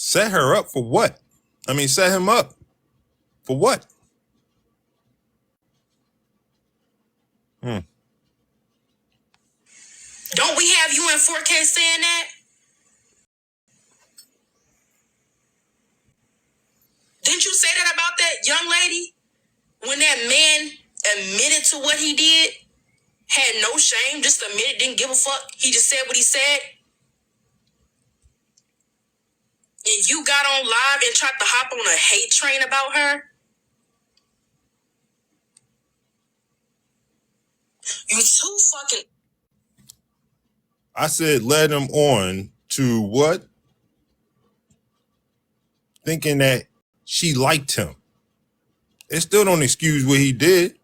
Set her up for what? I mean, set him up for what? Don't we have you in 4K saying that? Didn't you say that about that young lady? When that man admitted to what he did, had no shame, just admitted, didn't give a fuck. He just said what he said. And you got on live and tried to hop on a hate train about her? You too fucking... I said led him on to what? Thinking that she liked him. It still don't excuse what he did.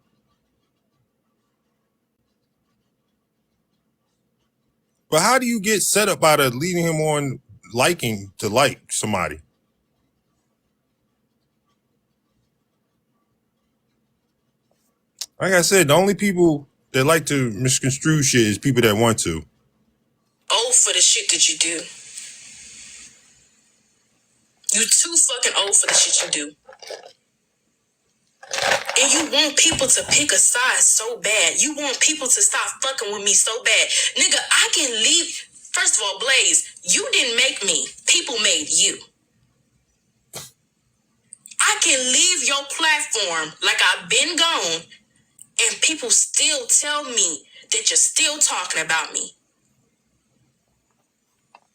But how do you get set up out of leading him on liking to like somebody? Like I said, the only people that like to misconstrue shit is people that want to. Old for the shit that you do. You too fucking old for the shit you do. And you want people to pick a side so bad. You want people to stop fucking with me so bad. Nigga, I can leave. First of all, Blaze, you didn't make me. People made you. I can leave your platform like I've been gone, and people still tell me that you're still talking about me.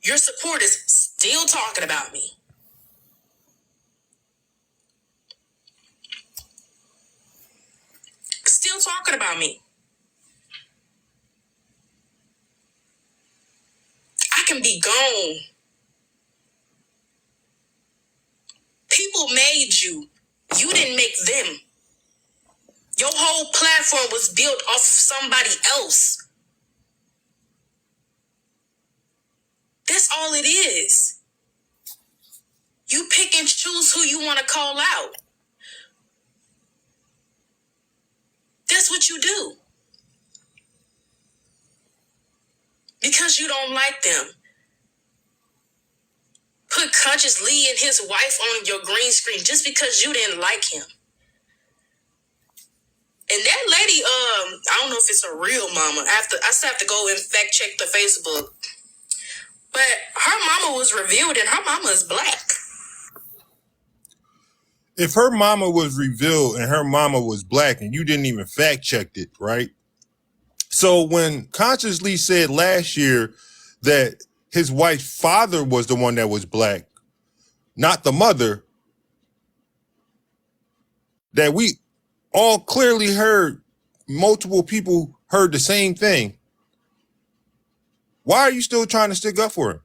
Your supporters still talking about me. Still talking about me. I can be gone. People made you. You didn't make them. Your whole platform was built off of somebody else. That's all it is. You pick and choose who you want to call out. That's what you do. Because you don't like them. Put Conscious Lee and his wife on your green screen just because you didn't like him. And that lady, I don't know if it's a real mama. I still have to go and fact check the Facebook. But her mama was revealed and her mama is black. If her mama was revealed and her mama was black and you didn't even fact check it, right? So when Conscious Lee said last year that his wife's father was the one that was black, not the mother, that we all clearly heard, multiple people heard the same thing. Why are you still trying to stick up for him?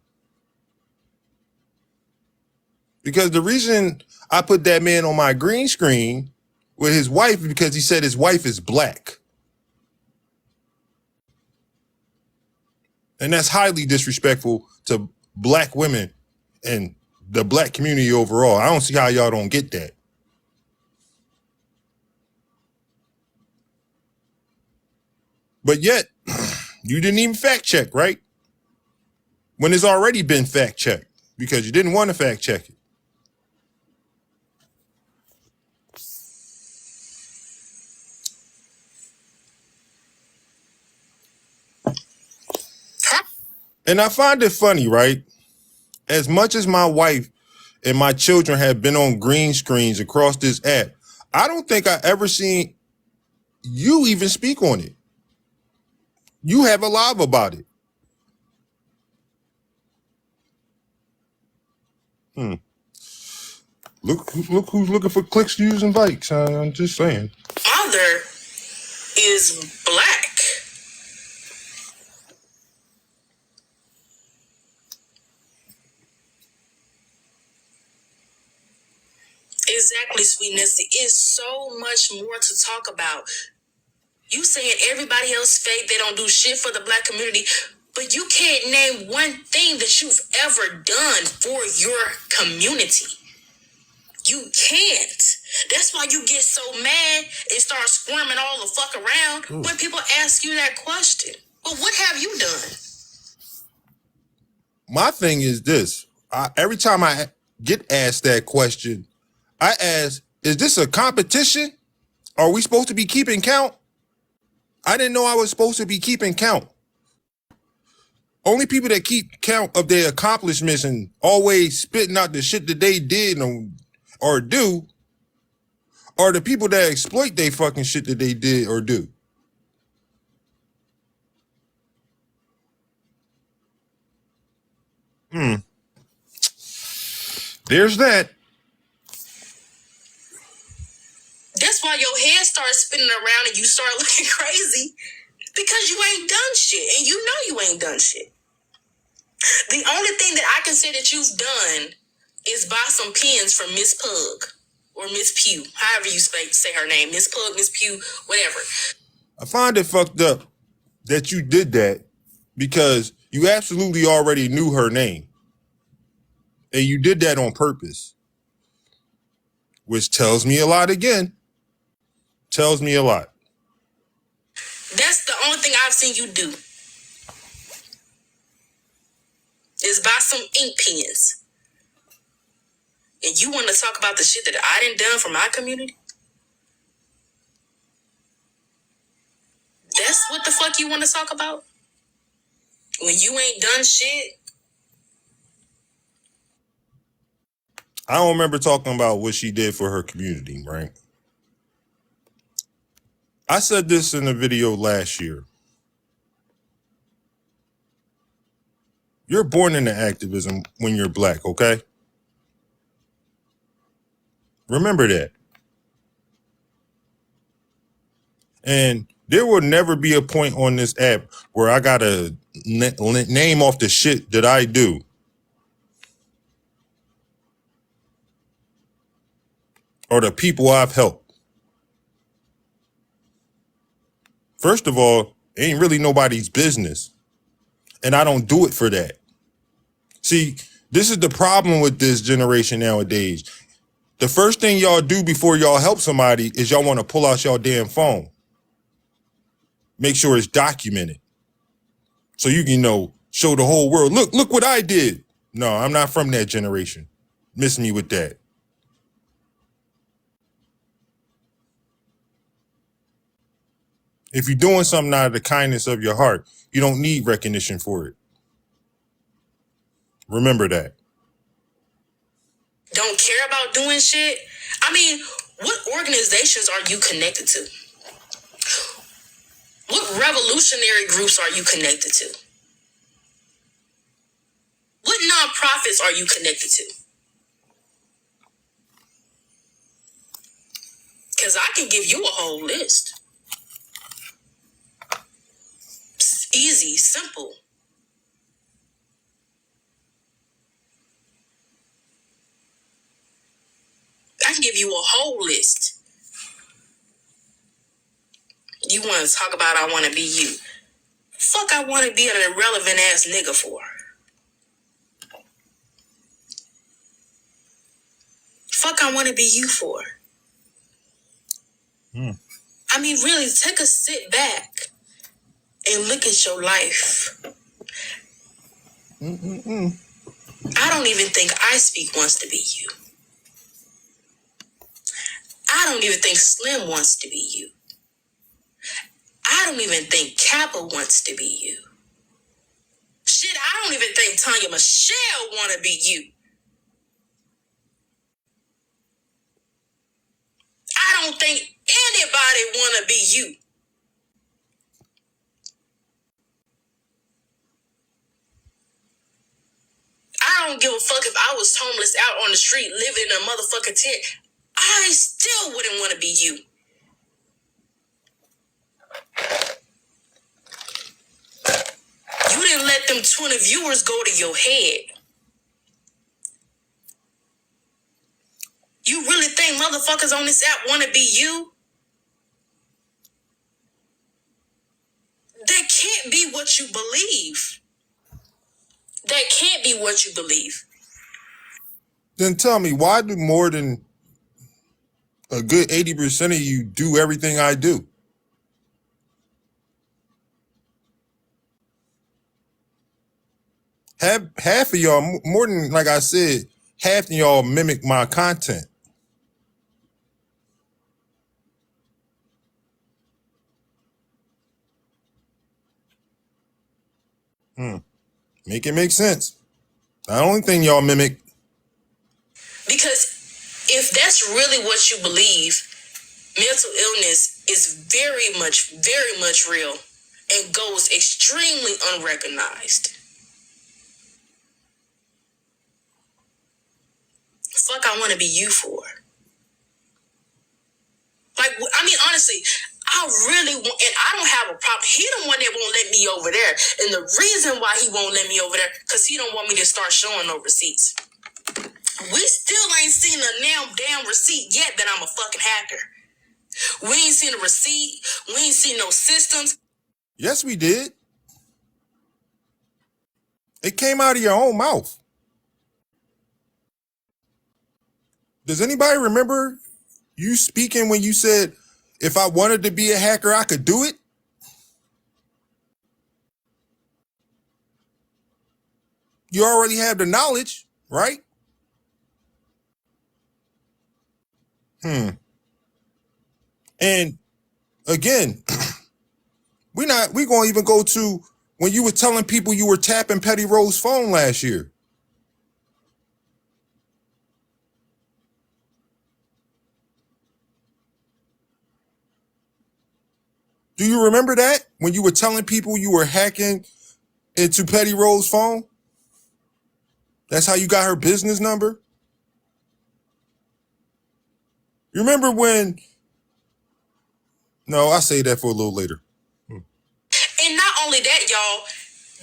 Because the reason I put that man on my green screen with his wife is because he said his wife is black. And that's highly disrespectful to black women and the black community overall. I don't see how y'all don't get that. But yet, you didn't even fact check, right? When it's already been fact checked because you didn't want to fact check it. And I find it funny, right? As much as my wife and my children have been on green screens across this app, I don't think I ever seen you even speak on it. You have a live about it. Look who's looking for clicks, views, and likes. I'm just saying. Father is black. Exactly, Sweet Nessie. It's so much more to talk about. You saying everybody else fake, they don't do shit for the black community, but you can't name one thing that you've ever done for your community. You can't. That's why you get so mad and start squirming all the fuck around when people ask you that question. But what have you done? My thing is this. Every time I get asked that question. I asked, is this a competition? Are we supposed to be keeping count? I didn't know I was supposed to be keeping count. Only people that keep count of their accomplishments and always spitting out the shit that they did or do are the people that exploit they fucking shit that they did or do. There's that. That's why your head starts spinning around and you start looking crazy because you ain't done shit and you know you ain't done shit. The only thing that I can say that you've done is buy some pens from Miss Pug or Miss Pugh, however you say her name, Miss Pug, Miss Pugh, whatever. I find it fucked up that you did that because you absolutely already knew her name. And you did that on purpose. Which tells me a lot again. Tells me a lot. That's the only thing I've seen you do. Is buy some ink pens. And you want to talk about the shit that I done done for my community? That's what the fuck you want to talk about? When you ain't done shit? I don't remember talking about what she did for her community, right? I said this in a video last year. You're born into activism when you're black, okay? Remember that. And there will never be a point on this app where I gotta name off the shit that I do. Or the people I've helped. First of all, it ain't really nobody's business. And I don't do it for that. See, this is the problem with this generation nowadays. The first thing y'all do before y'all help somebody is y'all want to pull out y'all damn phone. Make sure it's documented. So you can, show the whole world, look what I did. No, I'm not from that generation. Miss me with that. If you're doing something out of the kindness of your heart, you don't need recognition for it. Remember that. Don't care about doing shit? I mean, what organizations are you connected to? What revolutionary groups are you connected to? What nonprofits are you connected to? Because I can give you a whole list. It's easy, simple. I can give you a whole list. You want to talk about I want to be you. Fuck I want to be an irrelevant ass nigga for. Fuck I want to be you for. I mean, really, take a sit back and look at your life. I don't even think I Speak wants to be you. I don't even think Slim wants to be you. I don't even think Kappa wants to be you. Shit, I don't even think Tanya Michelle want to be you. I don't think anybody want to be you. I don't give a fuck if I was homeless out on the street living in a motherfucking tent. I still wouldn't want to be you. You didn't let them 20 viewers go to your head. You really think motherfuckers on this app want to be you? That can't be what you believe. That can't be what you believe. Then tell me, why do more than a good 80% of you do everything I do? Half of y'all, more than, like I said, half of y'all mimic my content. Make it make sense. The only thing y'all mimic. Because if that's really what you believe, mental illness is very much real and goes extremely unrecognized. Fuck, I want to be you for. Like, I mean, honestly, I really want, and I don't have a problem. He the one that won't let me over there. And the reason why he won't let me over there, because he don't want me to start showing no receipts. We still ain't seen a damn receipt yet that I'm a fucking hacker. We ain't seen a receipt. We ain't seen no systems. Yes, we did. It came out of your own mouth. Does anybody remember you speaking when you said, if I wanted to be a hacker, I could do it? You already have the knowledge, right? And again, we gonna even go to when you were telling people you were tapping Petty Rose's phone last year. Do you remember that? When you were telling people you were hacking into Petty Rose's phone? That's how you got her business number? You remember when... No, I'll say that for a little later. And not only that, y'all,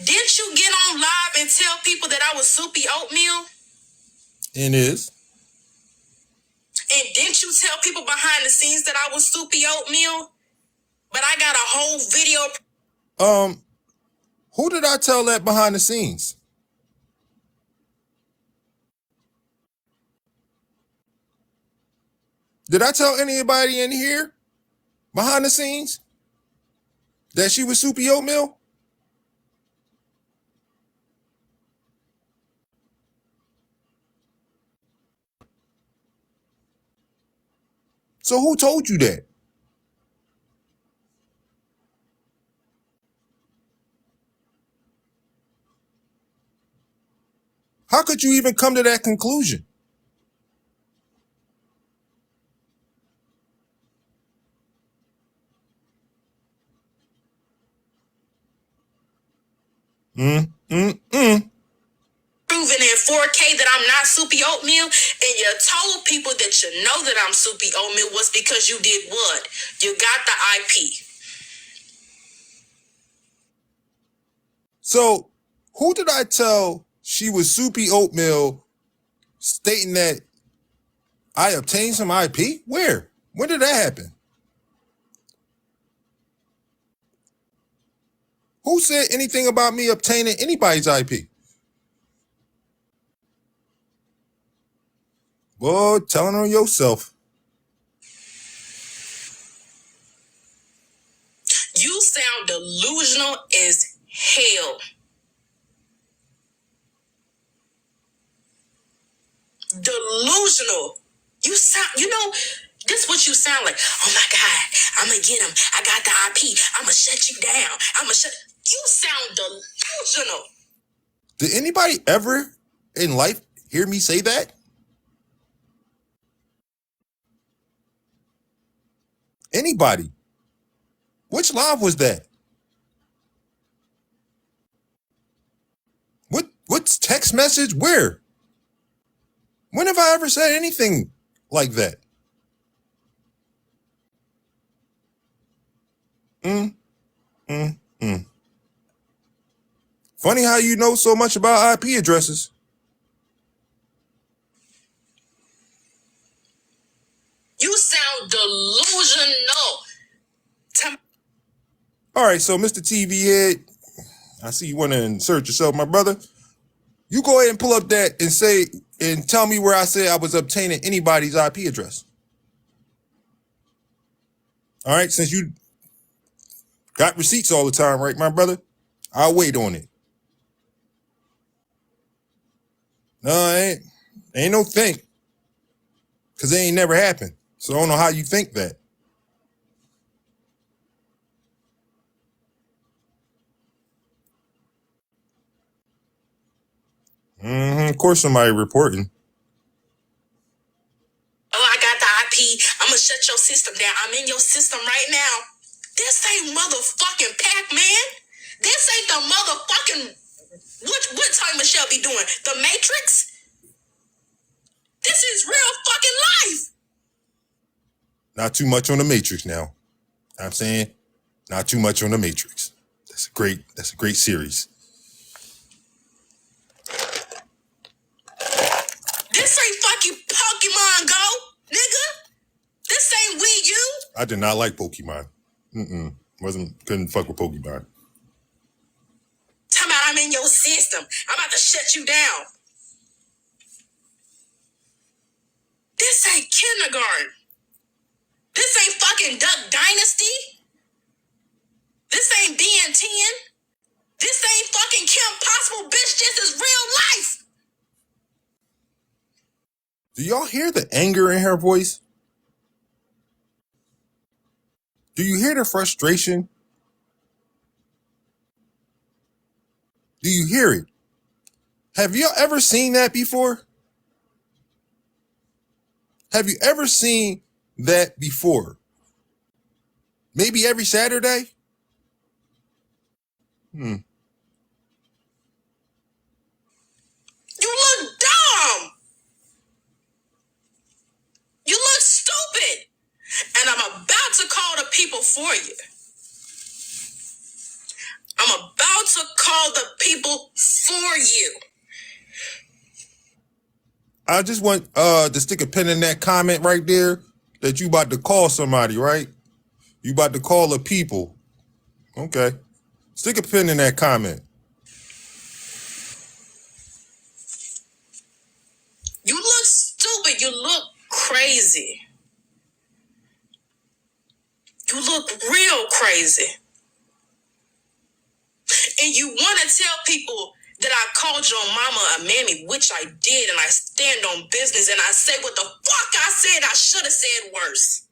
didn't you get on live and tell people that I was soupy oatmeal? And is. And didn't you tell people behind the scenes that I was soupy oatmeal? But I got a whole video. Who did I tell that behind the scenes? Did I tell anybody in here behind the scenes that she was soupy oatmeal? So who told you that? How could you even come to that conclusion? Proving in 4K that I'm not soupy oatmeal, and you told people that you know that I'm soupy oatmeal was because you did what? You got the IP. So who did I tell she was soupy oatmeal stating that I obtained some IP? Where? When did that happen? Who said anything about me obtaining anybody's IP? Well, telling on yourself. You sound delusional as hell. Delusional. You sound, this is what you sound like. Oh my God, I'm gonna get him. I got the IP. I'm gonna shut you down. You sound delusional. Did anybody ever in life hear me say that? Anybody? Which live was that? What's text message? Where? When have I ever said anything like that? Funny how you know so much about IP addresses. You sound delusional. All right, so Mr. TV Head, I see you want to insert yourself, my brother. You go ahead and pull up that and say and tell me where I said I was obtaining anybody's IP address. All right, since you got receipts all the time, right, my brother? I'll wait on it. No, I ain't. Ain't no think, because it ain't never happened. So I don't know how you think that. Of course somebody reporting. Oh, I got the IP. I'm going to shut your system down. I'm in your system right now. This ain't motherfucking Pac-Man. This ain't the motherfucking... What Tony Michelle be doing? The Matrix? This is real fucking life. Not too much on the Matrix now. You know what I'm saying? Not too much on the Matrix. That's a great series. This ain't fucking Pokemon Go, nigga. This ain't Wii U. I did not like Pokemon. Couldn't fuck with Pokemon. Talking about I'm in your system. I'm about to shut you down. This ain't kindergarten. This ain't fucking Duck Dynasty. This ain't Ben 10. This ain't fucking Kim Possible, bitch. This is real life. Do y'all hear the anger in her voice? Do you hear the frustration? Do you hear it? Have you ever seen that before? Have you ever seen that before? Maybe every Saturday? You look dumb. You look stupid. And I'm about to call the people for you. I'm about to call the people for you. I just want to stick a pin in that comment right there that you about to call somebody, right? You about to call the people. Okay. Stick a pin in that comment. You look stupid. You look crazy. You look real crazy. And you want to tell people that I called your mama a mammy, which I did, and I stand on business, and I say what the fuck I said. I should have said worse.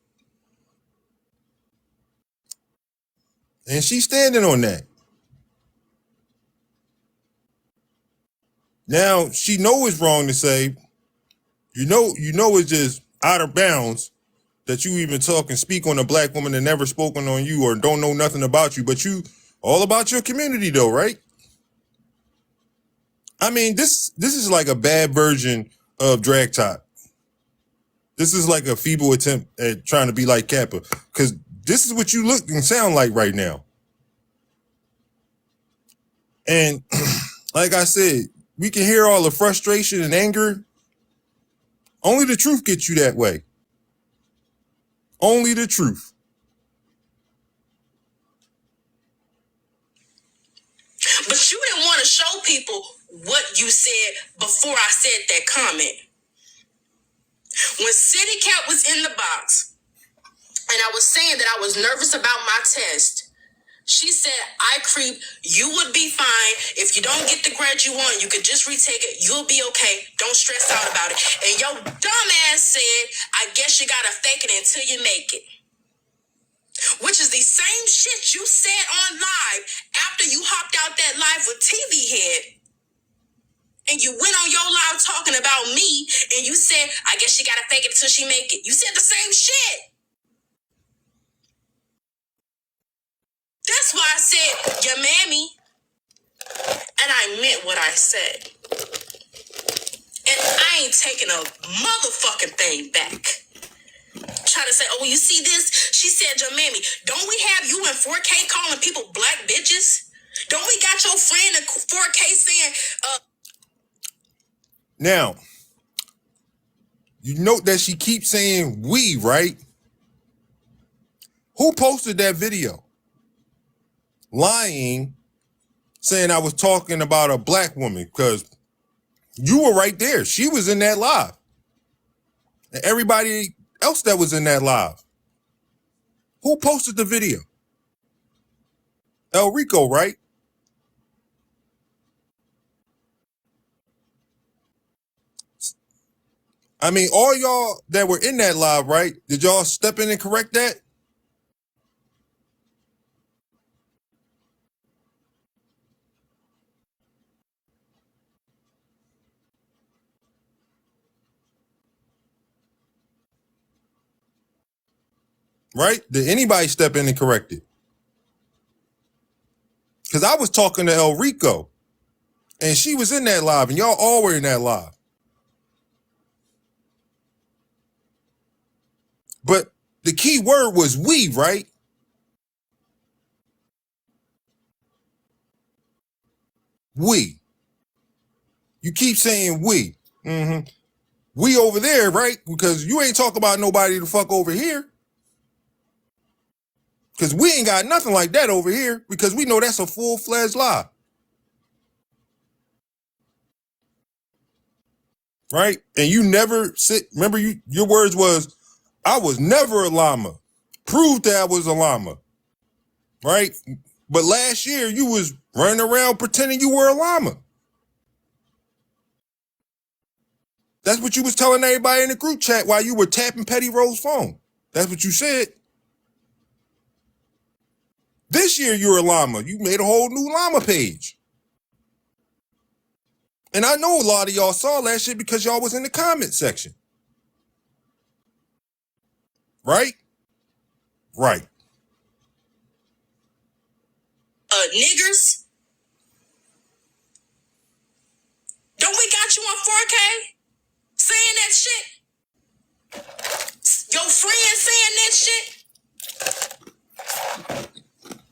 And she's standing on that. Now, she know it's wrong to say, you know it's just out of bounds that you even talk and speak on a black woman that never spoken on you or don't know nothing about you, but you all about your community though, right? I mean, this is like a bad version of Drag Top. This is like a feeble attempt at trying to be like Kappa, because this is what you look and sound like right now. And like I said, we can hear all the frustration and anger. Only the truth gets you that way. Only the truth. But you didn't want to show people what you said before I said that comment. When City Cat was in the box, and I was saying that I was nervous about my test, she said, I creep, you would be fine. If you don't get the grade you want, you could just retake it. You'll be okay. Don't stress out about it. And your dumb ass said, I guess you gotta fake it until you make it. Which is the same shit you said on live after you hopped out that live with TV Head. And you went on your live talking about me, and you said, I guess she gotta fake it until she make it. You said the same shit. That's why I said, your mammy. And I meant what I said. And I ain't taking a motherfucking thing back. Try to say, oh, you see this? She said, your mammy, don't we have you in 4K calling people black bitches? Don't we got your friend in 4K saying, Now, you note that she keeps saying we, right? Who posted that video? Lying, saying I was talking about a black woman, because you were right there. She was in that live. And everybody else that was in that live. Who posted the video? El Rico, right? I mean, all y'all that were in that live, right? Did y'all step in and correct that? Right? Did anybody step in and correct it? Because I was talking to El Rico, and she was in that live, and y'all all were in that live. But the key word was we, right? We. You keep saying we. Mm-hmm. We over there, right? Because you ain't talking about nobody the fuck over here. Because we ain't got nothing like that over here, because we know that's a full-fledged lie. Right? And you never sit, remember your words was, I was never a llama. Prove that I was a llama. Right? But last year you was running around pretending you were a llama. That's what you was telling everybody in the group chat while you were tapping Petty Rose's phone. That's what you said. This year you're a llama. You made a whole new llama page. And I know a lot of y'all saw that shit because y'all was in the comment section. Right? Right. Niggers, don't we got you on 4K saying that shit? Your friend saying that shit?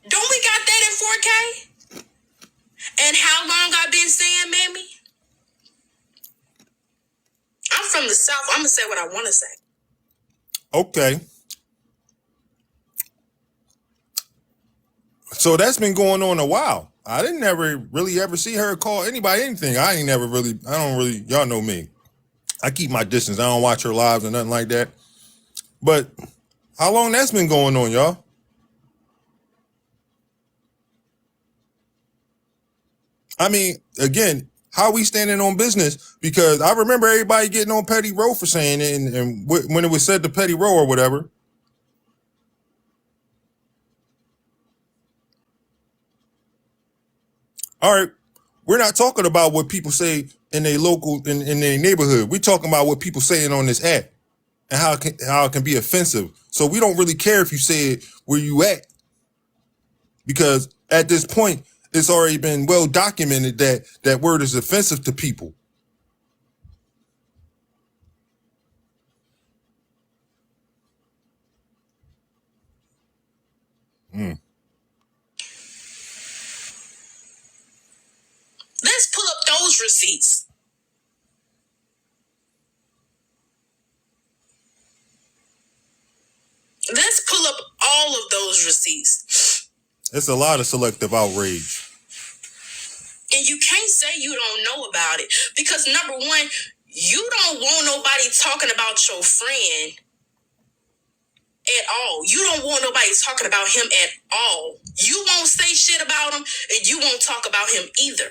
Don't we got that in 4K? And how long I been saying, Mammy? I'm from the South. I'm gonna say what I want to say. Okay. So that's been going on a while. I didn't ever really ever see her call anybody anything. I don't really, y'all know me. I keep my distance. I don't watch her lives or nothing like that. But how long that's been going on, y'all? I mean, again, how we standing on business? Because I remember everybody getting on Petty Row for saying it, and when it was said to Petty Row or whatever. All right, we're not talking about what people say in their local, in their neighborhood. We're talking about what people saying on this app and how it can be offensive. So we don't really care if you say it where you at, because at this point, it's already been well documented that that word is offensive to people. Mm. Let's pull up those receipts. Let's pull up all of those receipts. It's a lot of selective outrage. And you can't say you don't know about it. Because number one, you don't want nobody talking about your friend at all. You don't want nobody talking about him at all. You won't say shit about him, and you won't talk about him either.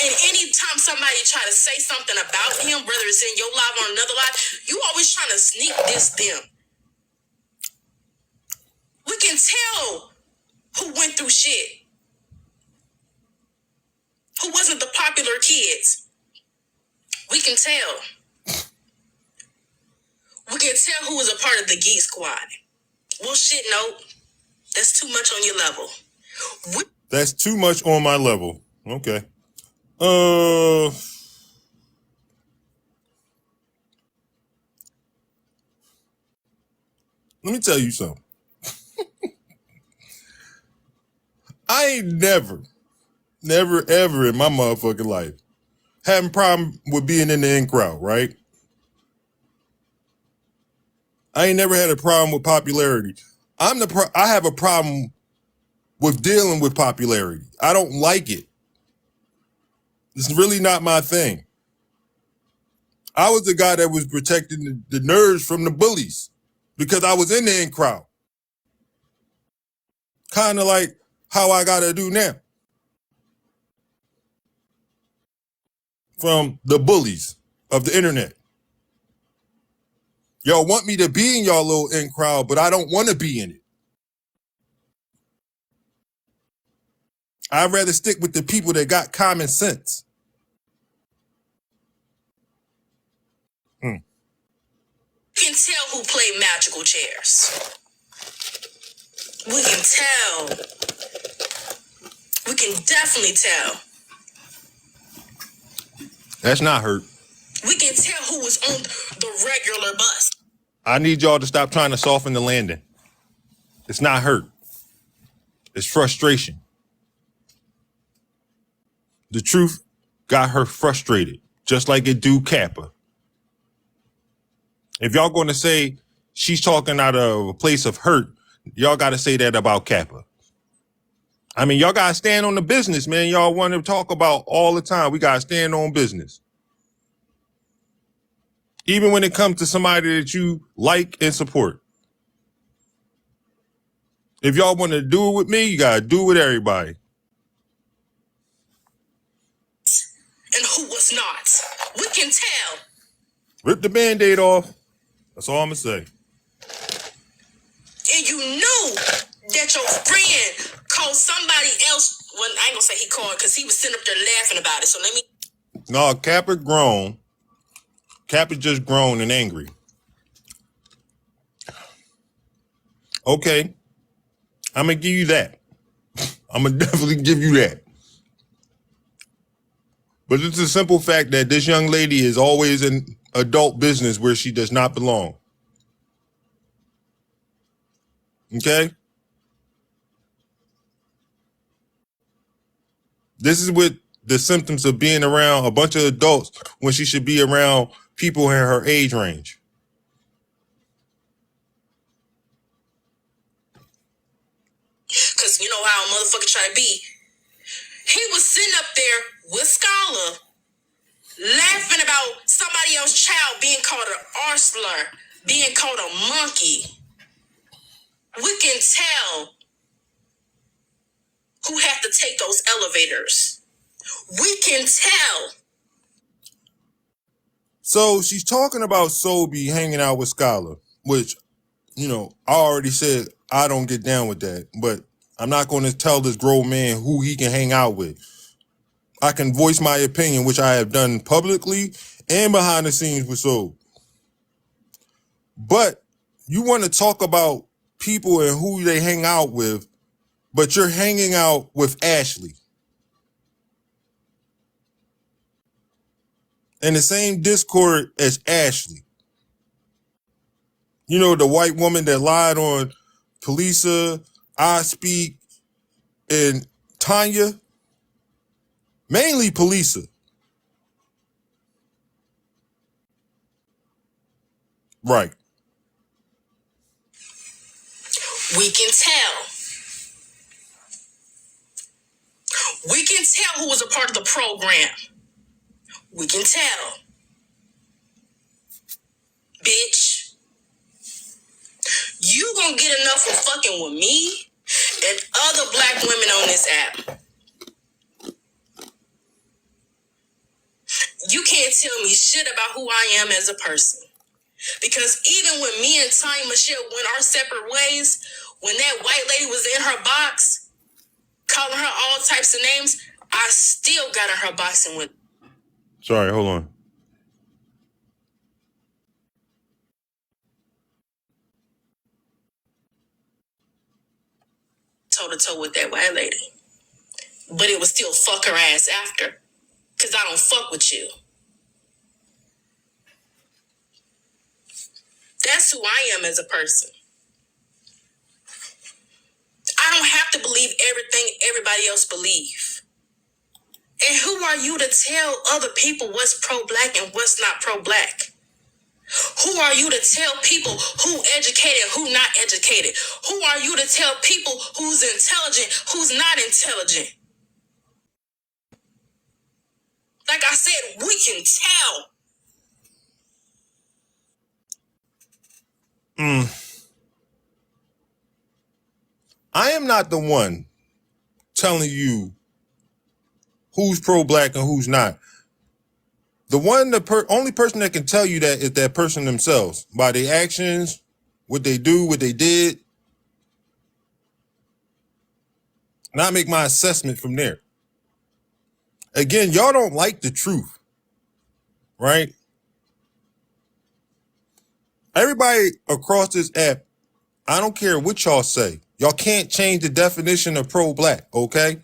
And anytime somebody try to say something about him, whether it's in your live or another live, you always trying to sneak diss them. We can tell who went through shit, who wasn't the popular kids. We can tell. We can tell who was a part of the Geek Squad. Well, shit, no. That's too much on your level. That's too much on my level. Okay. Let me tell you something. I ain't never ever in my motherfucking life having problem with being in the in crowd, right? I ain't never had a problem with popularity. I have a problem with dealing with popularity. I don't like it. It's really not my thing. I was the guy that was protecting the nerds from the bullies because I was in the in crowd. Kind of like how I gotta do now. from the bullies of the internet. Y'all want me to be in y'all little in crowd, but I don't want to be in it. I'd rather stick with the people that got common sense. You can tell who played magical chairs. We can tell. We can definitely tell. That's not hurt. We can tell who was on the regular bus. I need y'all to stop trying to soften the landing. It's not hurt. It's frustration. The truth got her frustrated, just like it do Kappa. If y'all going to say she's talking out of a place of hurt, y'all got to say that about Kappa. I mean, y'all got to stand on the business, man. Y'all want to talk about all the time. We got to stand on business. Even when it comes to somebody that you like and support. If y'all want to do it with me, you got to do it with everybody. And who was not. We can tell. Rip the Band-Aid off. That's all I'm going to say. And you knew that your friend called somebody else. Well, I ain't going to say he called because he was sitting up there laughing about it. So let me. No, Kappa grown. Kappa just grown and angry. Okay. I'm going to give you that. I'm going to definitely give you that. But it's a simple fact that this young lady is always in adult business where she does not belong. Okay? This is what the symptoms of being around a bunch of adults when she should be around people in her age range. Because you know how a motherfucker try to be. He was sitting up there with Scholar laughing about somebody else's child being called an arslur, being called a monkey. We can tell who had to take those elevators. We can tell. So she's talking about Sobe hanging out with Scholar, which, you know, I already said I don't get down with that, but I'm not going to tell this grown man who he can hang out with. I can voice my opinion, which I have done publicly and behind the scenes with Sobe. But you want to talk about people and who they hang out with, but you're hanging out with Ashley. In the same Discord as Ashley. You know, the white woman that lied on Talisa, I Speak, and Tanya? Mainly Talisa. Right. We can tell. We can tell who was a part of the program. We can tell. Bitch. You gonna get enough of fucking with me and other black women on this app. You can't tell me shit about who I am as a person. Because even when me and Tanya Michelle went our separate ways, when that white lady was in her box, calling her all types of names, I still got in her box and went. Sorry, hold on. Toe to toe with that white lady. But it was still fuck her ass after. Because I don't fuck with you. That's who I am as a person. I don't have to believe everything everybody else believes. And who are you to tell other people what's pro-black and what's not pro-black? Who are you to tell people who educated, who not educated? Who are you to tell people who's intelligent, who's not intelligent? Like I said, we can tell. I am not the one telling you who's pro-black and who's not. The only person that can tell you that is that person themselves by their actions, what they do, what they did. And I make my assessment from there. Again, y'all don't like the truth, right? Everybody across this app, I don't care what y'all say. Y'all can't change the definition of pro-black, okay?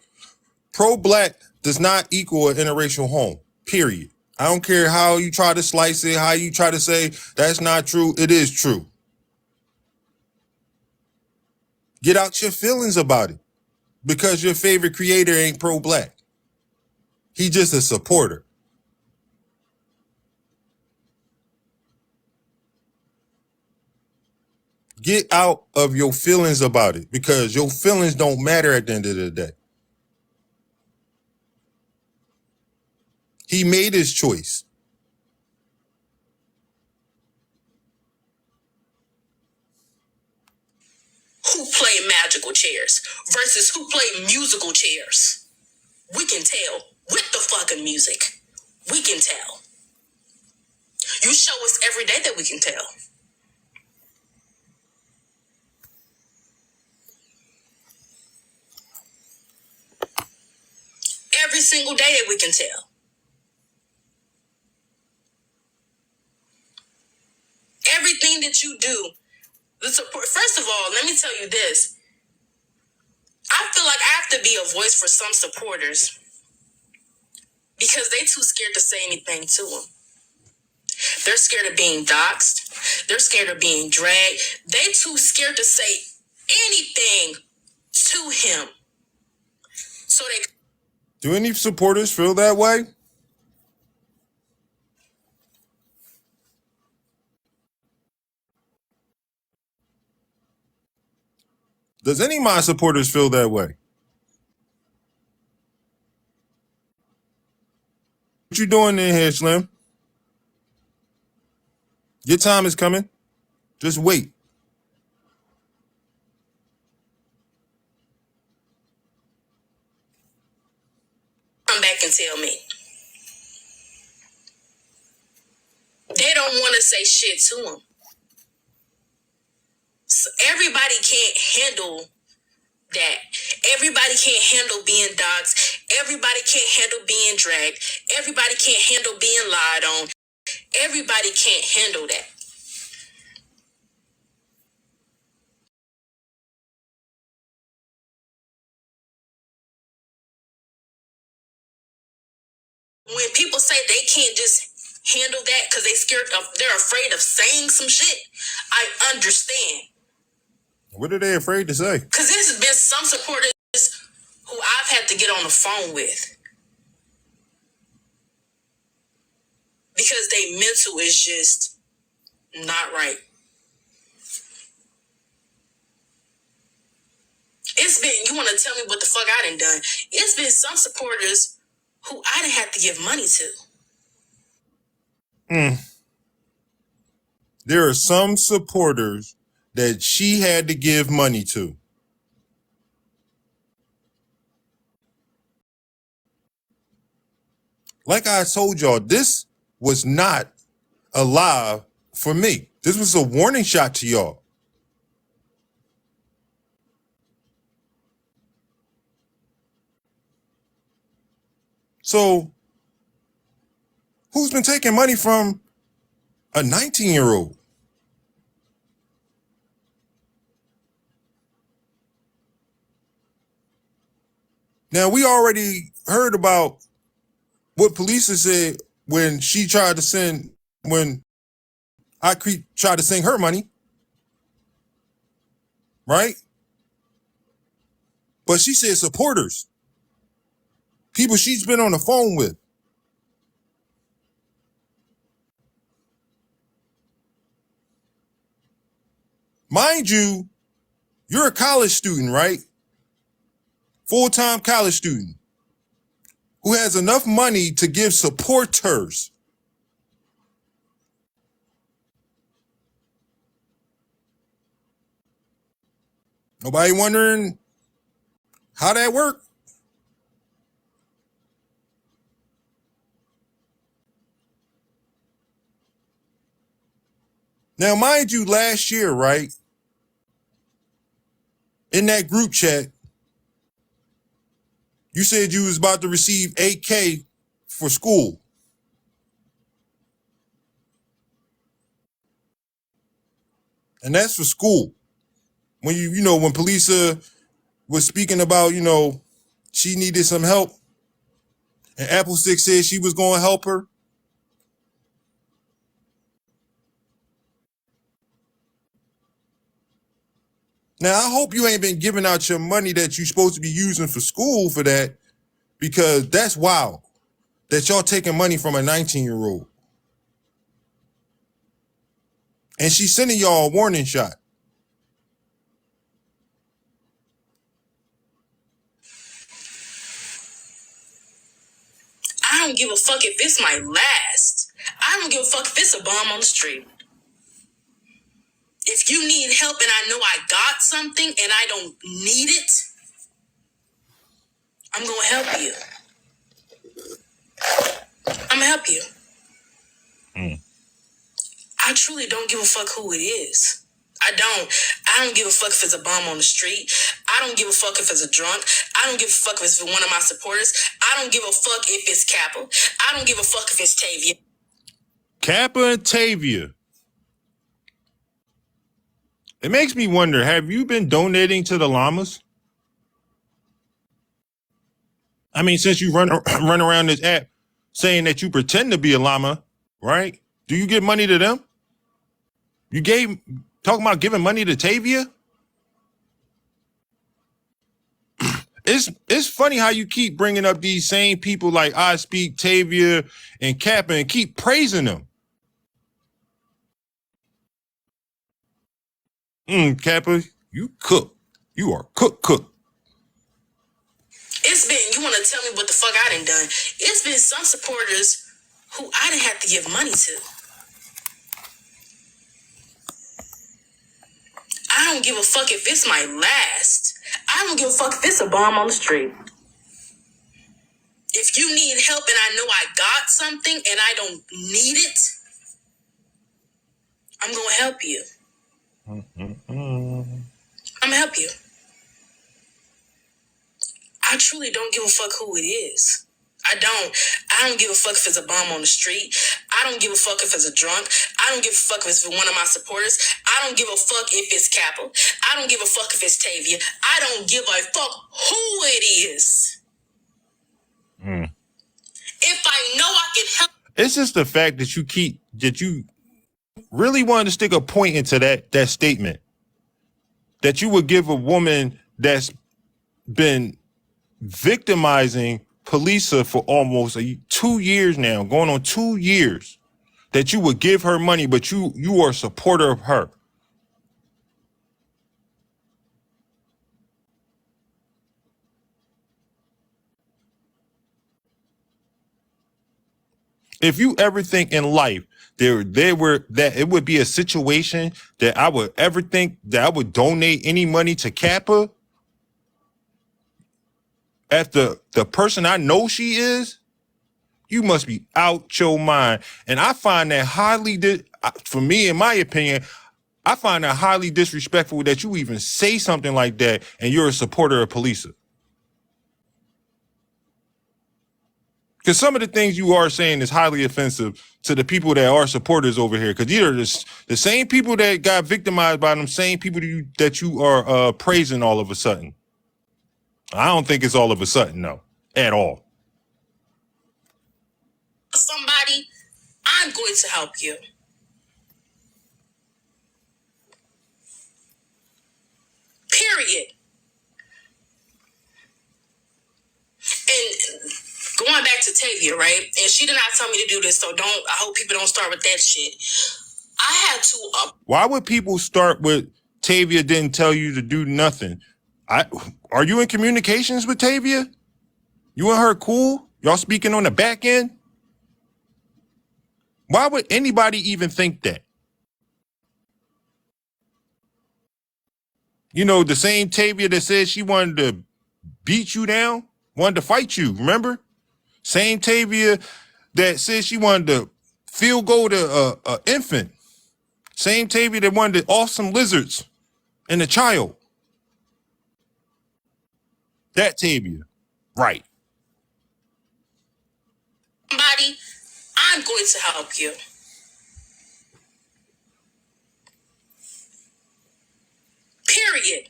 Pro-black does not equal an interracial home, period. I don't care how you try to slice it, how you try to say that's not true. It is true. Get out your feelings about it because your favorite creator ain't pro-black. He just a supporter. Get out of your feelings about it because your feelings don't matter at the end of the day. He made his choice. Who play magical chairs versus who play musical chairs. We can tell with the fucking music. We can tell. You show us every day that we can tell. Every single day that we can tell. Everything that you do, the support. First of all, let me tell you this. I feel like I have to be a voice for some supporters because they too scared to say anything to them. They're scared of being doxxed. They're scared of being dragged. They too scared to say anything to him. So they... Do any supporters feel that way? Does any of my supporters feel that way? What you doing in here, Slim? Your time is coming. Just wait. Come back and tell me. They don't want to say shit to him. So everybody can't handle that. Everybody can't handle being doxxed. Everybody can't handle being dragged. Everybody can't handle being lied on. Everybody can't handle that. When people say they can't just handle that because they're afraid of saying some shit, I understand. What are they afraid to say? Because there's been some supporters who I've had to get on the phone with because they mental is just not right. It's been, you want to tell me what the fuck I done? It's been some supporters who I done had to give money to. There are some supporters that she had to give money to. Like I told y'all, this was not a live for me. This was a warning shot to y'all. So, who's been taking money from a 19-year-old? Now, we already heard about what police said when I tried to send her money, right? But she said supporters, people she's been on the phone with. Mind you, you're a college student, right? Full-time college student who has enough money to give supporters. Nobody wondering how that worked? Now, mind you, last year, right, in that group chat, you said you was about to receive $8K for school. And that's for school. When when Polisa was speaking about, she needed some help, and Applestick said she was going to help her. Now, I hope you ain't been giving out your money that you're supposed to be using for school for that, because that's wild that y'all taking money from a 19-year-old. And she's sending y'all a warning shot. I don't give a fuck if it's my last. I don't give a fuck if it's a bomb on the street. If you need help and I know I got something and I don't need it, I'm gonna help you. I'm gonna help you. I truly don't give a fuck who it is. I don't give a fuck if it's a bomb on the street. I don't give a fuck if it's a drunk. I don't give a fuck if it's one of my supporters. I don't give a fuck if it's Kappa. I don't give a fuck if it's Tavia. Kappa and Tavia. It makes me wonder, have you been donating to the llamas? I mean, since you run around this app saying that you pretend to be a llama, right? Do you give money to them? Talking about giving money to Tavia? It's funny how you keep bringing up these same people like I Speak, Tavia, and Kappa and keep praising them. Kappa, you cook. You are cook. It's been, you want to tell me what the fuck I done done? It's been some supporters who I didn't have to give money to. I don't give a fuck if it's my last. I don't give a fuck if it's a bomb on the street. If you need help and I know I got something and I don't need it, I'm gonna help you. I'm gonna help you. I truly don't give a fuck who it is. I don't give a fuck if it's a bomb on the street. I don't give a fuck if it's a drunk. I don't give a fuck if it's one of my supporters. I don't give a fuck if it's Kappa. I don't give a fuck if it's Tavia. I don't give a fuck who it is. If I know I can help. It's just the fact that you really wanted to stick a point into that statement. That you would give a woman that's been victimizing Polisa for almost 2 years now, going on 2 years, that you would give her money, but you are a supporter of her. If you ever think in life that it would be a situation that I would ever think that I would donate any money to Kappa, after the person I know she is, you must be out your mind. And I find that for me, in my opinion, I find that highly disrespectful that you even say something like that and you're a supporter of Polisa. Because some of the things you are saying is highly offensive to the people that are supporters over here. Because these are the same people that got victimized by them same people that you are praising all of a sudden. I don't think it's all of a sudden, no, at all. Somebody, I'm going to help you. Period. And going back to Tavia, right? And she did not tell me to do this, so I hope people don't start with that shit. I had to. Why would people start with Tavia didn't tell you to do nothing? Are you in communications with Tavia? You and her cool? Y'all speaking on the back end? Why would anybody even think that? You know, the same Tavia that said she wanted to beat you down, wanted to fight you, remember? Same Tavia that said she wanted to field goal to an infant. Same Tavia that wanted to off some lizards and a child. That Tavia. Right. Somebody, I'm going to help you. Period.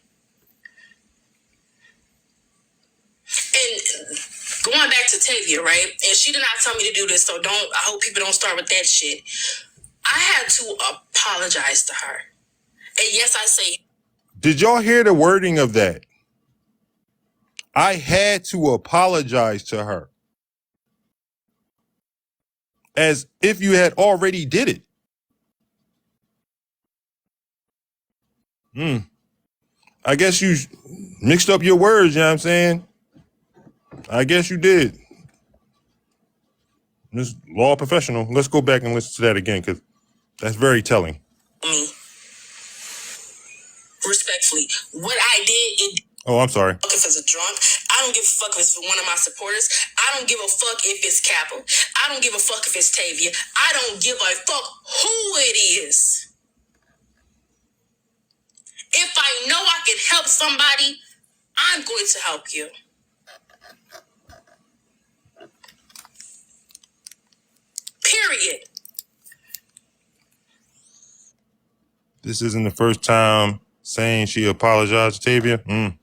And going back to Tavia, right? And she did not tell me to do this, so I hope people don't start with that shit. I had to apologize to her. And yes, I say. Did y'all hear the wording of that? I had to apologize to her. As if you had already did it. I guess you mixed up your words, you know what I'm saying? I guess you did. This law professional. Let's go back and listen to that again, because that's very telling. Respectfully, what I did, Oh, I'm sorry. Fuck if it's a drunk. I don't give a fuck if it's one of my supporters. I don't give a fuck if it's Kappa. I don't give a fuck if it's Tavia. I don't give a fuck who it is. If I know I can help somebody, I'm going to help you. Period. This isn't the first time saying she apologized to Tavia. And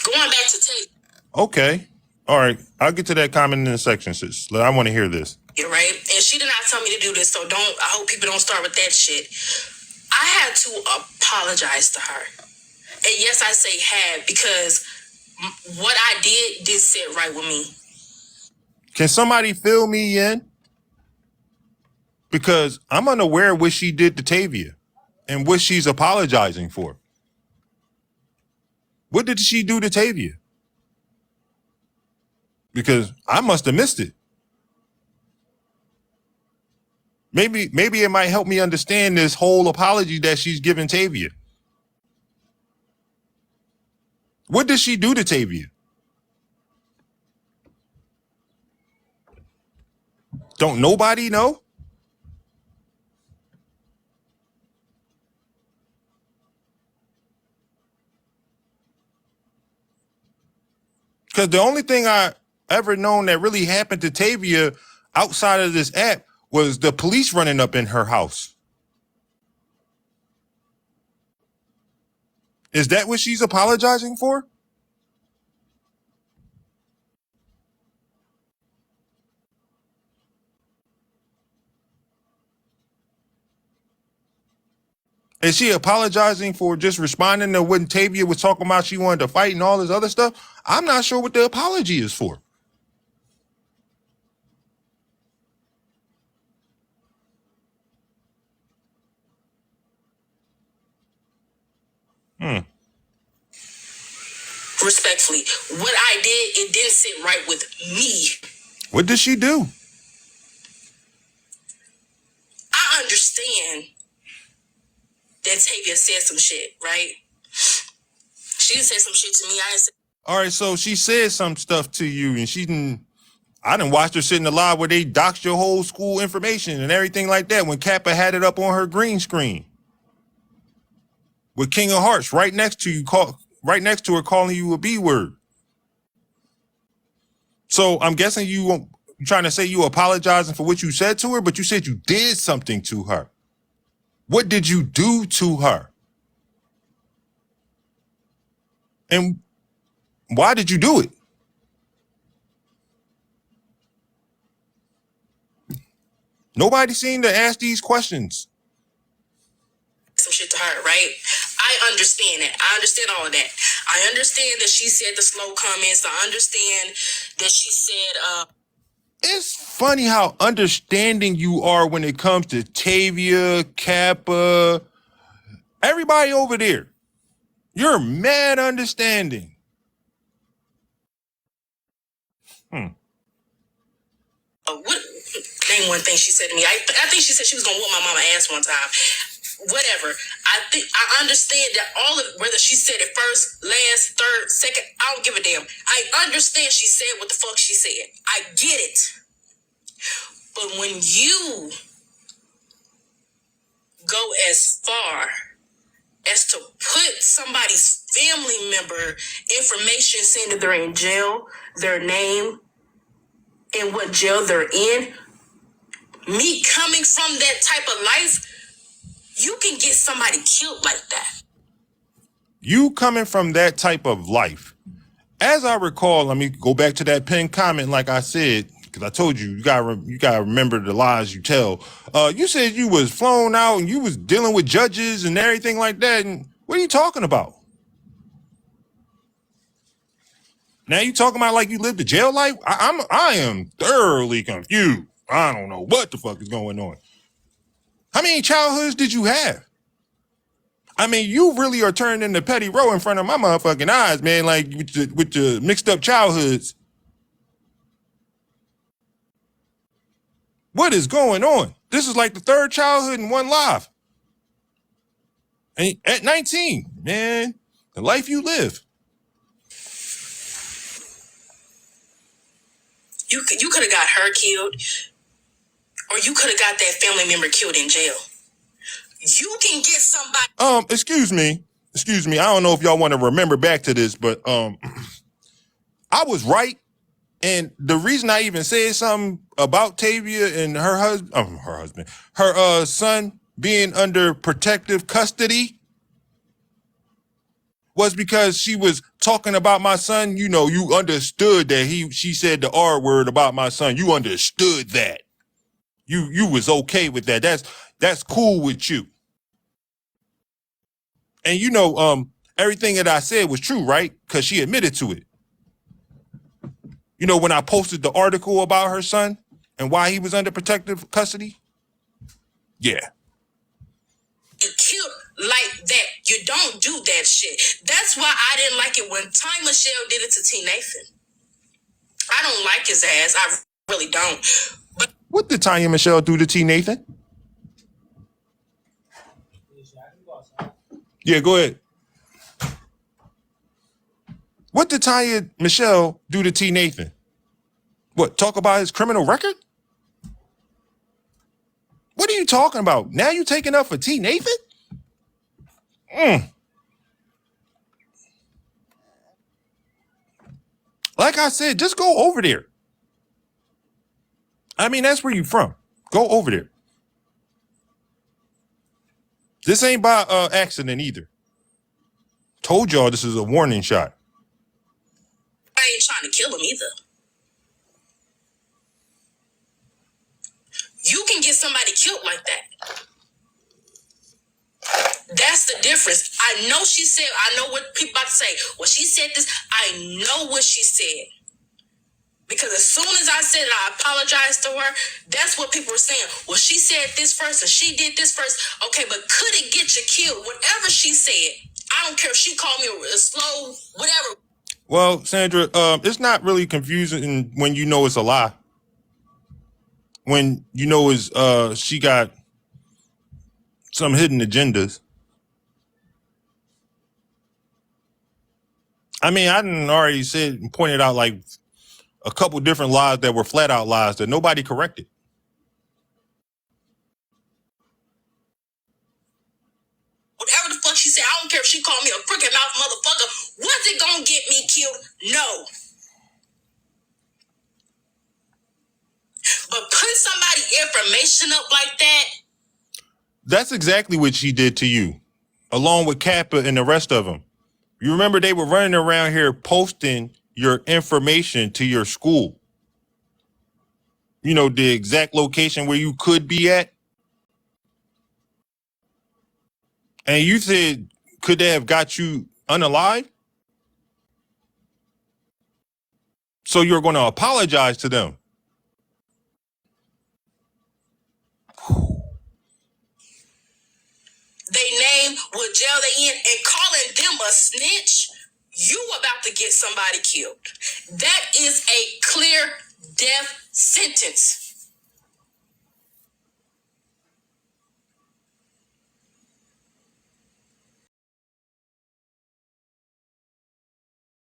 going back to Tavia. Okay. All right. I'll get to that comment in the section, sis. I want to hear this. You're right. And she did not tell me to do this, so I hope people don't start with that shit. I had to apologize to her. And yes, I say had, because what I did sit right with me. Can somebody fill me in? Because I'm unaware of what she did to Tavia and what she's apologizing for. What did she do to Tavia? Because I must have missed it. Maybe it might help me understand this whole apology that she's giving Tavia. What did she do to Tavia? Don't nobody know? Because the only thing I ever known that really happened to Tavia outside of this app was the police running up in her house. Is that what she's apologizing for? Is she apologizing for just responding to when Tavia was talking about she wanted to fight and all this other stuff? I'm not sure what the apology is for. Respectfully, what I did, it didn't sit right with me. What did she do? I understand that Tavia said some shit, right? She said some shit to me. I didn't say. All right, so she said some stuff to you, and I done watched her sit in the live where they doxed your whole school information and everything like that when Kappa had it up on her green screen. With King of Hearts right next to you, right next to her calling you a B word. So I'm guessing you trying to say you apologizing for what you said to her, but you said you did something to her. What did you do to her? And why did you do it? Nobody seemed to ask these questions. Some shit to her, right? I understand it. I understand all of that. I understand that she said the slow comments. I understand that she said, It's funny how understanding you are when it comes to Tavia, Kappa, everybody over there. You're mad understanding. what? Name one thing she said to me. I think she said she was gonna whoop my mama ass one time. Whatever. I understand that all of whether she said it first, last, third, second, I don't give a damn. I understand she said what the fuck she said. I get it. But when you go as far as to put somebody's family member information saying that they're in jail, their name, and what jail they're in. Me coming from that type of life, you can get somebody killed like that. You coming from that type of life. As I recall, let me go back to that pinned comment. Like I said, because I told you, you gotta remember the lies you tell. You said you was flown out and you was dealing with judges and everything like that. And what are you talking about? Now you talking about like you lived a jail life? I am thoroughly confused. I don't know what the fuck is going on. How many childhoods did you have? I mean, you really are turning into Petty Row in front of my motherfucking eyes, man. Like with your mixed up childhoods. What is going on? This is like the third childhood in one life. And at 19, man, the life you live. You could have got her killed, or you could have got that family member killed in jail. You can get somebody. Excuse me. I don't know if y'all want to remember back to this, but I was right. And the reason I even said something about Tavia and her son being under protective custody was because she was talking about my son. You know, you understood that she said the R word about my son. You understood that. You was okay with that. That's cool with you. And you know, everything that I said was true, right? Because she admitted to it. You know, when I posted the article about her son and why he was under protective custody? Yeah. You killed like that. You don't do that shit. That's why I didn't like it when Ty Michelle did it to T. Nathan. I don't like his ass. I really don't. But what did Tanya Michelle do to T. Nathan? Yeah, go ahead. What did Tanya Michelle do to T. Nathan? What, talk about his criminal record? What are you talking about? Now you taking up for T. Nathan? Like I said, just go over there. I mean, that's where you from. Go over there. This ain't by accident either. Told y'all this is a warning shot. I ain't trying to kill him either. You can get somebody killed like that. That's the difference. I know she said, I know what people about to say. Well, she said this, I know what she said. Because as soon as I said it, I apologized to her. That's what people were saying. Well, she said this first and she did this first. Okay, but could it get you killed? Whatever she said, I don't care if she called me a slow, whatever. Well, Sandra, it's not really confusing when you know it's a lie. When you know she got some hidden agendas. I mean, I didn't already said and pointed out like a couple different lies that were flat out lies that nobody corrected. Whatever the fuck she said, I don't care if she called me a crooked mouth motherfucker. Was it gonna get me killed? No. But put somebody information up like that. That's exactly what she did to you, along with Kappa and the rest of them. You remember they were running around here posting your information to your school. You know, the exact location where you could be at. And you said, could they have got you unalive? So you're going to apologize to them. They name what jail they in and calling them a snitch. You about to get somebody killed. That is a clear death sentence.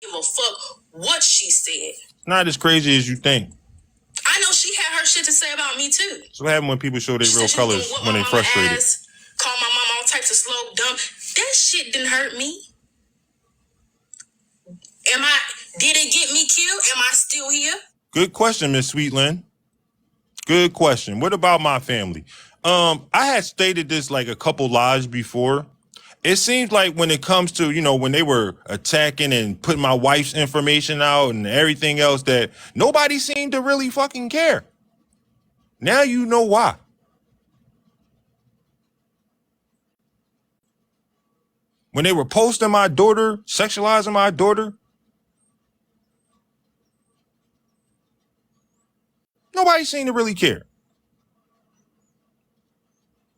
Give a fuck what she said. Not as crazy as you think. I know she had her shit to say about me too. So what happens when people show their real colors when they frustrated? call my mom all types of slow, dumb. That shit didn't hurt me. Did it get me killed? Am I still here? Good question, Miss Sweetland. Good question. What about my family? I had stated this like a couple lives before. It seems like when it comes to, when they were attacking and putting my wife's information out and everything else, that nobody seemed to really fucking care. Now you know why. When they were posting my daughter, sexualizing my daughter, nobody seemed to really care.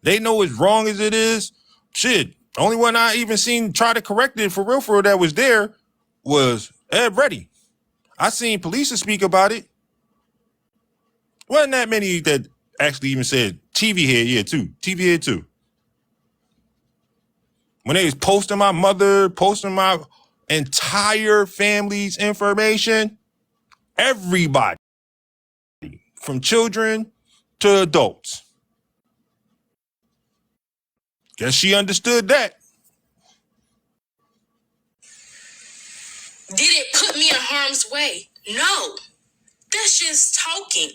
They know as wrong as it is. Shit, only one I even seen try to correct it for real that was there was Ed Reddy. I seen police speak about it. Wasn't that many that actually even said TV head, TV head too. When they was posting my mother, posting my entire family's information, everybody, from children to adults. Guess she understood that. Did it put me in harm's way? No. That's just talking.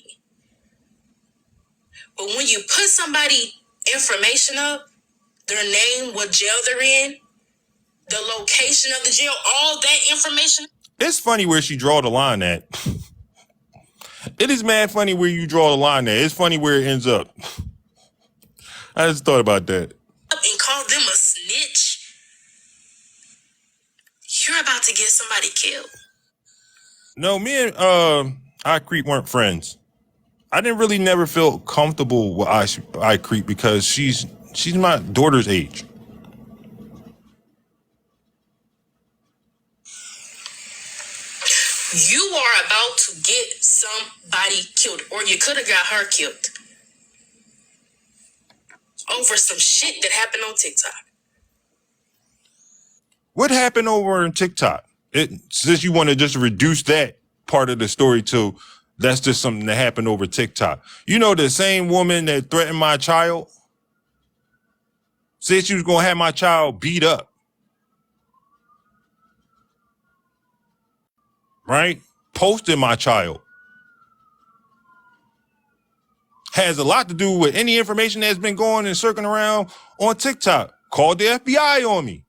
But when you put somebody information up, their name, what jail they're in, the location of the jail, all that information. It's funny where she draw the line at. It is mad funny where you draw the line at. It's funny where it ends up. I just thought about that. And call them a snitch. You're about to get somebody killed. No, me and I Creep weren't friends. I didn't really never feel comfortable with I Creep because she's my daughter's age. You are about to get somebody killed, or you could have got her killed over some shit that happened on TikTok. What happened over on TikTok? Since you want to just reduce that part of the story to that's just something that happened over TikTok. You know, the same woman that threatened my child said she was going to have my child beat up. Right? Posted my child. Has a lot to do with any information that's been going and circling around on TikTok. Called the FBI on me.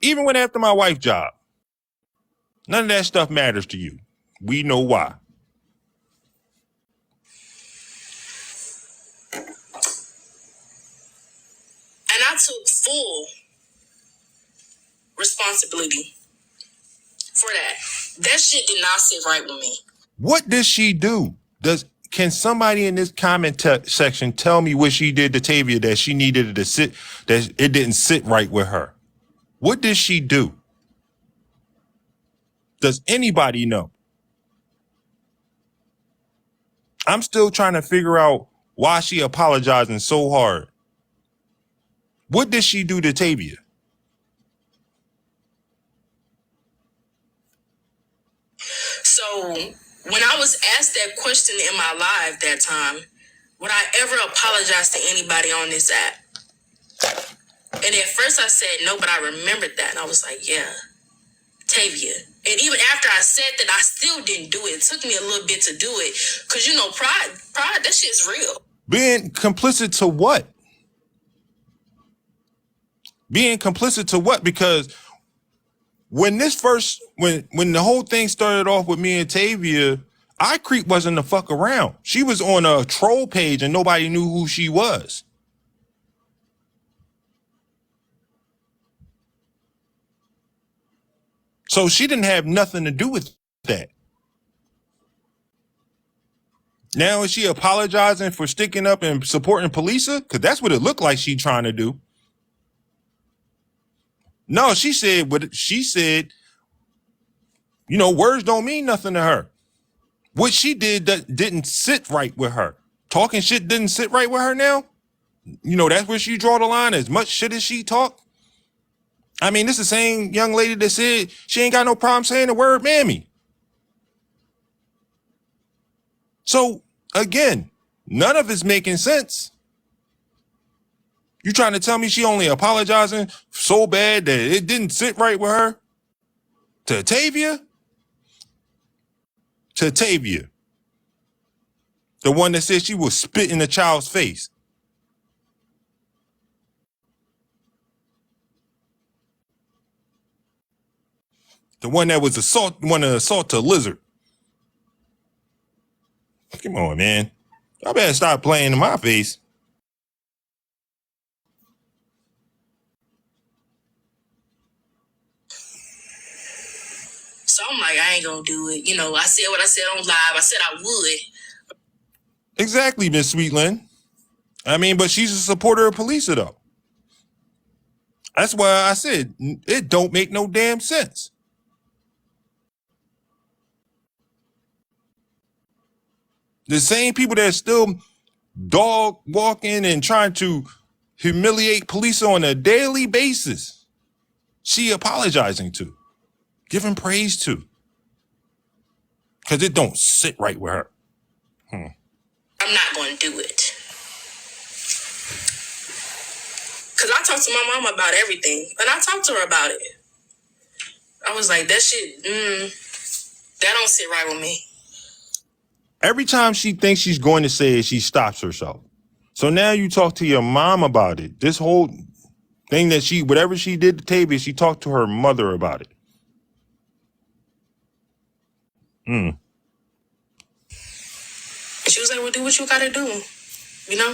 Even went after my wife's job. None of that stuff matters to you. We know why. And I took full responsibility for that. That shit did not sit right with me. What does she do? Can somebody in this comment section tell me what she did to Tavia that she needed to sit, that it didn't sit right with her? What did she do? Does anybody know? I'm still trying to figure out why she apologizing so hard. What did she do to Tavia? So when I was asked that question in my live that time, would I ever apologize to anybody on this app? And at first I said no, but I remembered that. And I was like, yeah, Tavia. And even after I said that, I still didn't do it. It took me a little bit to do it. Because, pride, that shit's real. Being complicit to what? Being complicit to what? Because when the whole thing started off with me and Tavia, I Creep wasn't the fuck around. She was on a troll page and nobody knew who she was. So she didn't have nothing to do with that. Now is she apologizing for sticking up and supporting Polisa? Because that's what it looked like she trying to do. No, she said what she said. Words don't mean nothing to her. What she did that didn't sit right with her. Talking shit didn't sit right with her now. That's where she draw the line. As much shit as she talk. I mean, this is the same young lady that said she ain't got no problem saying the word mammy. So, again, none of it's making sense. You trying to tell me she only apologizing so bad that it didn't sit right with her? To Tavia? To Tavia. The one that said she was spit in the child's face. The one that was wanted to assault a lizard. Come on, man. I better stop playing in my face. So I'm like, I ain't gonna do it. You know, I said what I said on live. I said I would. Exactly, Miss Sweetland. I mean, but she's a supporter of police, though. That's why I said it don't make no damn sense. The same people that still dog walking and trying to humiliate police on a daily basis, she apologizing to, giving praise to, because it don't sit right with her. I'm not going to do it. Because I talked to my mom about everything. And I talked to her about it. I was like, that shit, that don't sit right with me. Every time she thinks she's going to say it, she stops herself. So now you talk to your mom about it. This whole thing that whatever she did to Tavia, she talked to her mother about it. She was like, well, do what you got to do. You know?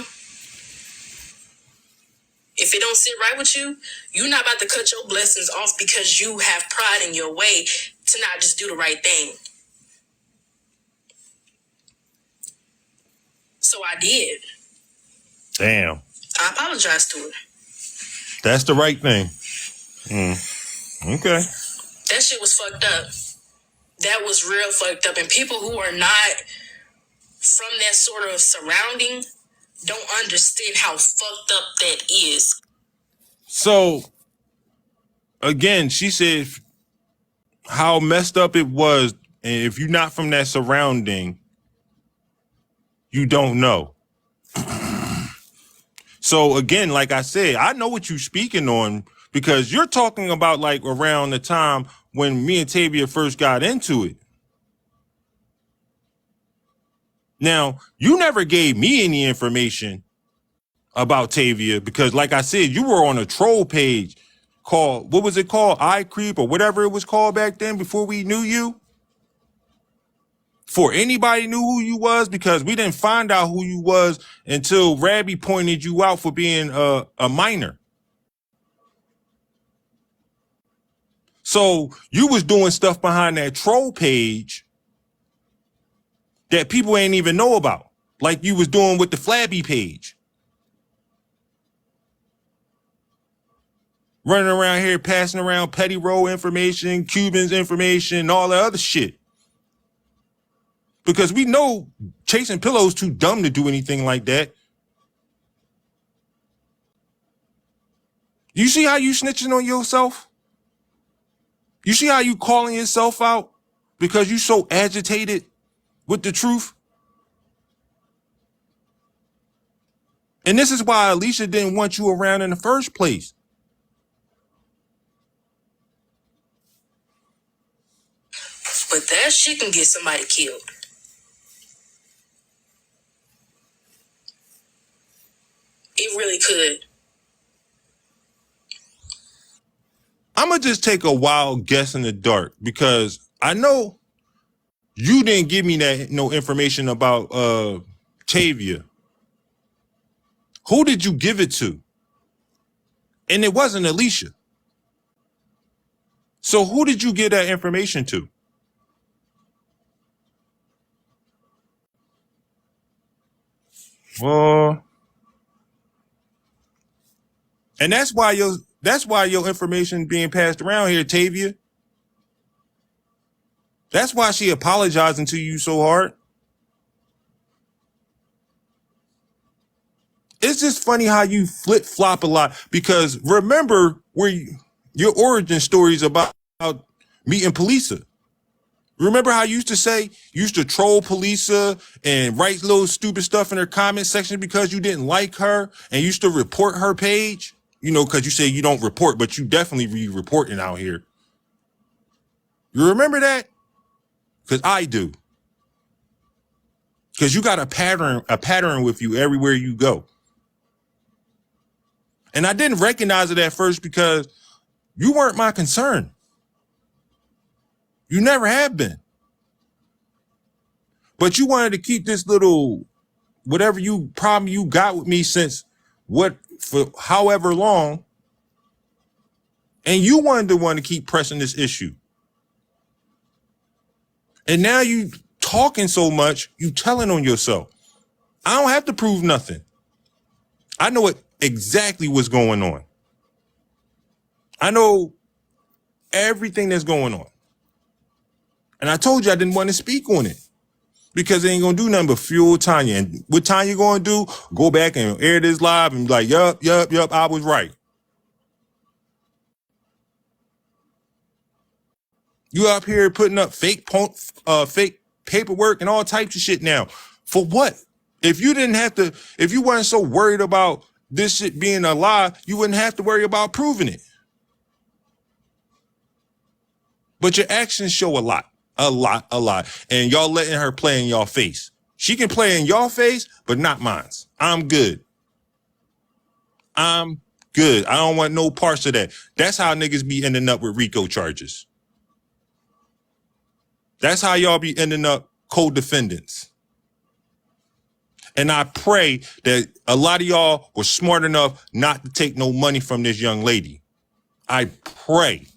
If it don't sit right with you, you're not about to cut your blessings off because you have pride in your way to not just do the right thing. So I did. Damn. I apologized to her. That's the right thing. Okay. That shit was fucked up. That was real fucked up. And people who are not from that sort of surrounding don't understand how fucked up that is. So, again, she said how messed up it was. And if you're not from that surrounding, you don't know. So, again, like I said, I know what you're speaking on because you're talking about like around the time when me and Tavia first got into it. Now, you never gave me any information about Tavia because, like I said, you were on a troll page called, what was it called? iCreep or whatever it was called back then before we knew you. Before anybody knew who you was, because we didn't find out who you was until Rabbi pointed you out for being a minor. So you was doing stuff behind that troll page that people ain't even know about, like you was doing with the Flabby page. Running around here, passing around petty roll information, Cubans information, all that other shit. Because we know Chasing Pillows too dumb to do anything like that. You see how you snitching on yourself? You see how you calling yourself out because you so agitated with the truth? And this is why Alicia didn't want you around in the first place. But that shit can get somebody killed. It really could. I'm going to just take a wild guess in the dark because I know you didn't give me no information about Tavia. Who did you give it to? And it wasn't Alicia. So who did you give that information to? Well, and that's why your information being passed around here, Tavia. That's why she apologizing to you so hard. It's just funny how you flip-flop a lot because remember where your origin stories about meeting Polisa. Remember how you used to say, you used to troll Polisa and write little stupid stuff in her comment section because you didn't like her and used to report her page? You know, because you say you don't report, but you definitely be reporting out here. You remember that? Because I do. Because you got a pattern with you everywhere you go. And I didn't recognize it at first because you weren't my concern. You never have been. But you wanted to keep this little, whatever you problem you got with me since for however long. And you wanted to want to keep pressing this issue. And now you talking so much, you telling on yourself. I don't have to prove nothing. I know exactly what's going on. I know everything that's going on. And I told you I didn't want to speak on it because it ain't going to do nothing but fuel Tanya. And what Tanya going to do, go back and air this live and be like, yup, I was right. You up here putting up fake paperwork and all types of shit now. For what? If you weren't so worried about this shit being a lie, you wouldn't have to worry about proving it. But your actions show a lot. And y'all letting her play in y'all face. She can play in y'all face, but not mine. I'm good. I don't want no parts of that. That's how niggas be ending up with RICO charges. That's how y'all be ending up co-defendants. And I pray that a lot of y'all were smart enough not to take no money from this young lady. I pray.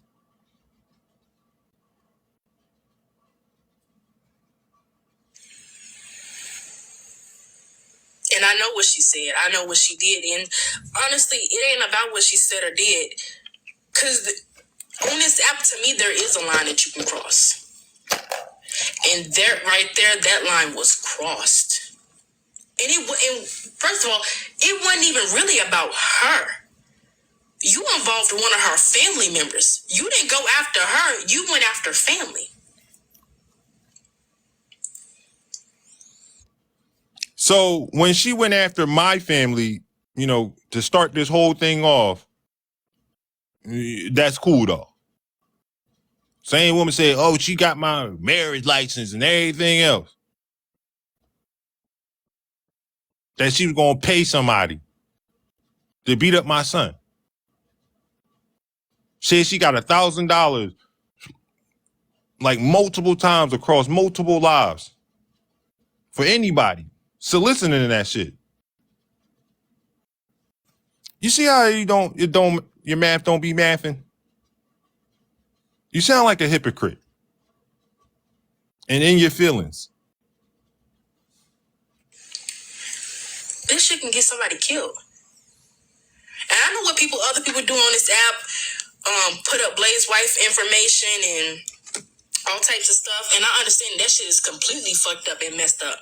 And I know what she said. I know what she did. And honestly, it ain't about what she said or did. Because on this app, to me, there is a line that you can cross. And there, right there, that line was crossed. And first of all, it wasn't even really about her. You involved one of her family members. You didn't go after her. You went after family. So when she went after my family, you know, to start this whole thing off, that's cool though. Same woman said, oh, she got my marriage license and everything else. That she was going to pay somebody to beat up my son. Said she got $1,000 like multiple times across multiple lives for anybody soliciting that shit. You see how your math don't be mathing? You sound like a hypocrite. And in your feelings. This shit can get somebody killed. And I know what other people do on this app, put up Blaze wife information and all types of stuff. And I understand that shit is completely fucked up and messed up.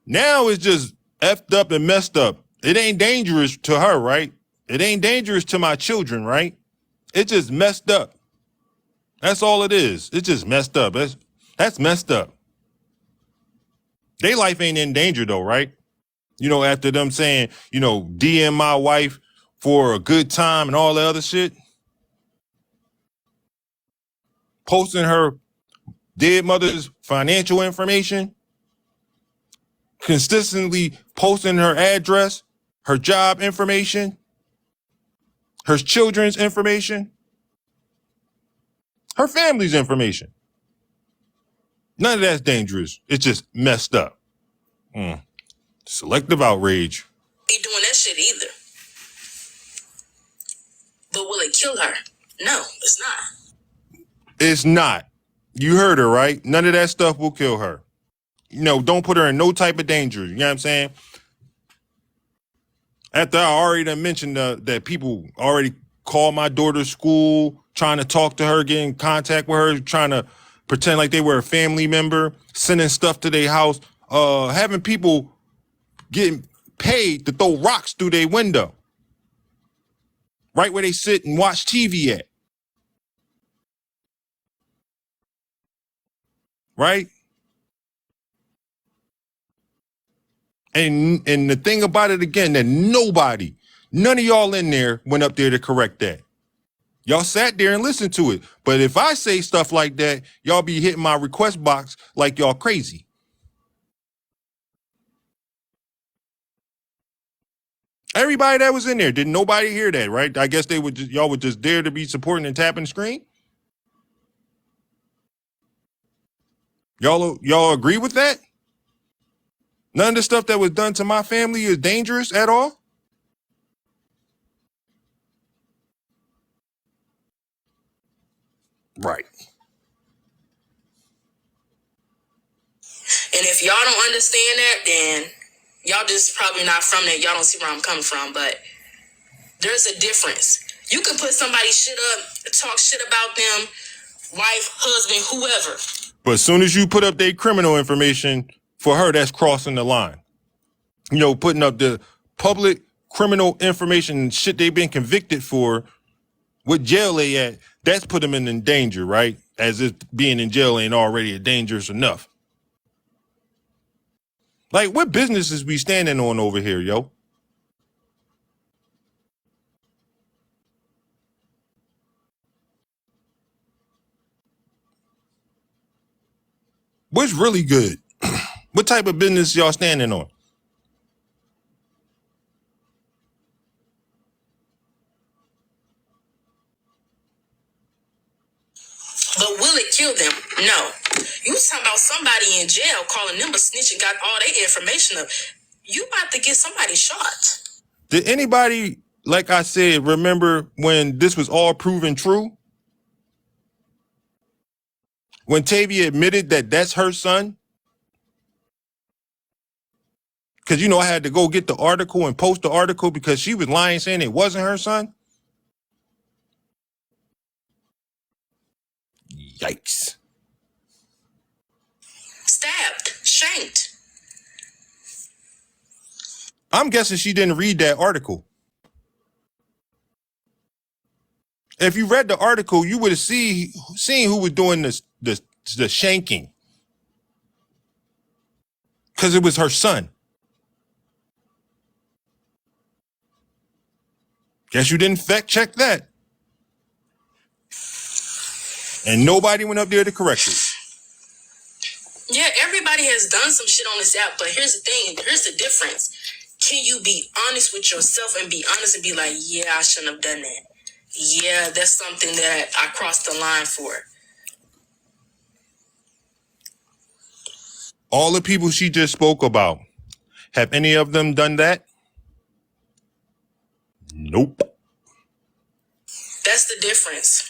Now it's just effed up and messed up. It ain't dangerous to her, right? It ain't dangerous to my children, right? It's just messed up. That's all it is. It's just messed up. That's messed up. Their life ain't in danger though, right? You know, after them saying, you know, DM my wife for a good time and all the other shit. Posting her dead mother's financial information. Consistently posting her address, her job information, her children's information, her family's information. None of that's dangerous. It's just messed up. Selective outrage. Be doing that shit either. But will it kill her? No, it's not. It's not. You heard her, right? None of that stuff will kill her. You know, don't put her in no type of danger. You know what I'm saying? After I already done mentioned that people already called my daughter's school, trying to talk to her, get in contact with her, trying to pretend like they were a family member, sending stuff to their house, having people getting paid to throw rocks through their window. Right where they sit and watch TV at. right? And the thing about it again, that none of y'all in there went up there to correct that. Y'all sat there and listened to it. But if I say stuff like that, y'all be hitting my request box like y'all crazy. Everybody that was in there, did nobody hear that, right? I guess y'all would just dare to be supporting and tapping the screen. Y'all agree with that? None of the stuff that was done to my family is dangerous at all? Right. And if y'all don't understand that, then y'all just probably not from there. Y'all don't see where I'm coming from, but there's a difference. You can put somebody's shit up, talk shit about them, wife, husband, whoever. But as soon as you put up their criminal information, for her, that's crossing the line. You know, putting up the public criminal information, shit they've been convicted for, what jail they at, that's put them in danger, right? As if being in jail ain't already dangerous enough. Like, what business is we standing on over here, yo? What's really good? What type of business y'all standing on? But will it kill them? No. You talking about somebody in jail calling them a snitch and got all their information up. You about to get somebody shot. Did anybody, like I said, remember when this was all proven true? When Tavia admitted that that's her son? Because, you know, I had to go get the article and post the article because she was lying saying it wasn't her son. Yikes. Stabbed, shanked. I'm guessing she didn't read that article. If you read the article, you would have seen who was doing the shanking. Because it was her son. Guess you didn't fact check that. And nobody went up there to correct it. Yeah, everybody has done some shit on this app, but here's the thing. Here's the difference. Can you be honest with yourself and be honest and be like, yeah, I shouldn't have done that. Yeah, that's something that I crossed the line for. All the people she just spoke about, have any of them done that? Nope. That's the difference.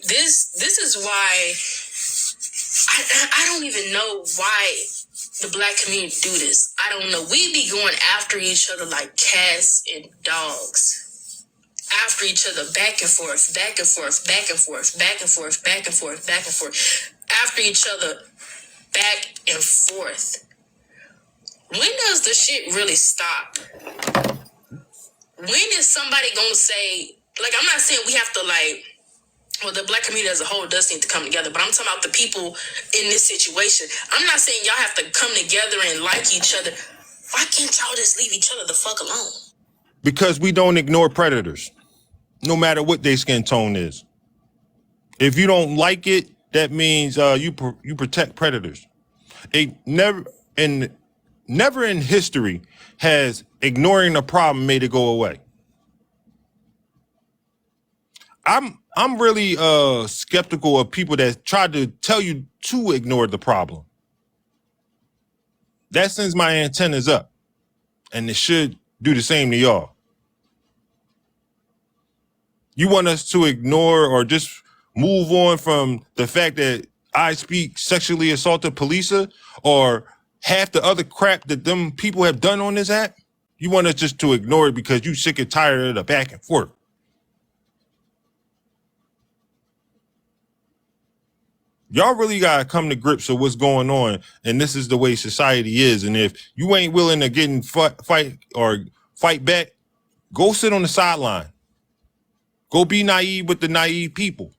This is why I don't even know why the black community do this. I don't know. We be going after each other like cats and dogs. After each other, back and forth, back and forth, back and forth, back and forth, back and forth, back and forth. After each other, back and forth. When does the shit really stop? When is somebody gonna say, like, I'm not saying we have to, like, well, the black community as a whole does need to come together, but I'm talking about the people in this situation. I'm not saying y'all have to come together and like each other. Why can't y'all just leave each other the fuck alone? Because we don't ignore predators, no matter what their skin tone is. If you don't like it, that means you protect predators. Never in history has ignoring a problem made it go away. I'm really skeptical of people that try to tell you to ignore the problem. That sends my antennas up, and it should do the same to y'all. You want us to ignore or just move on from the fact that I speak sexually assaulted policer or half the other crap that them people have done on this app? You want us just to ignore it because you sick and tired of the back and forth. Y'all really gotta come to grips with what's going on, and this is the way society is. And if you ain't willing to get in fight back, go sit on the sideline. Go be naive with the naive people.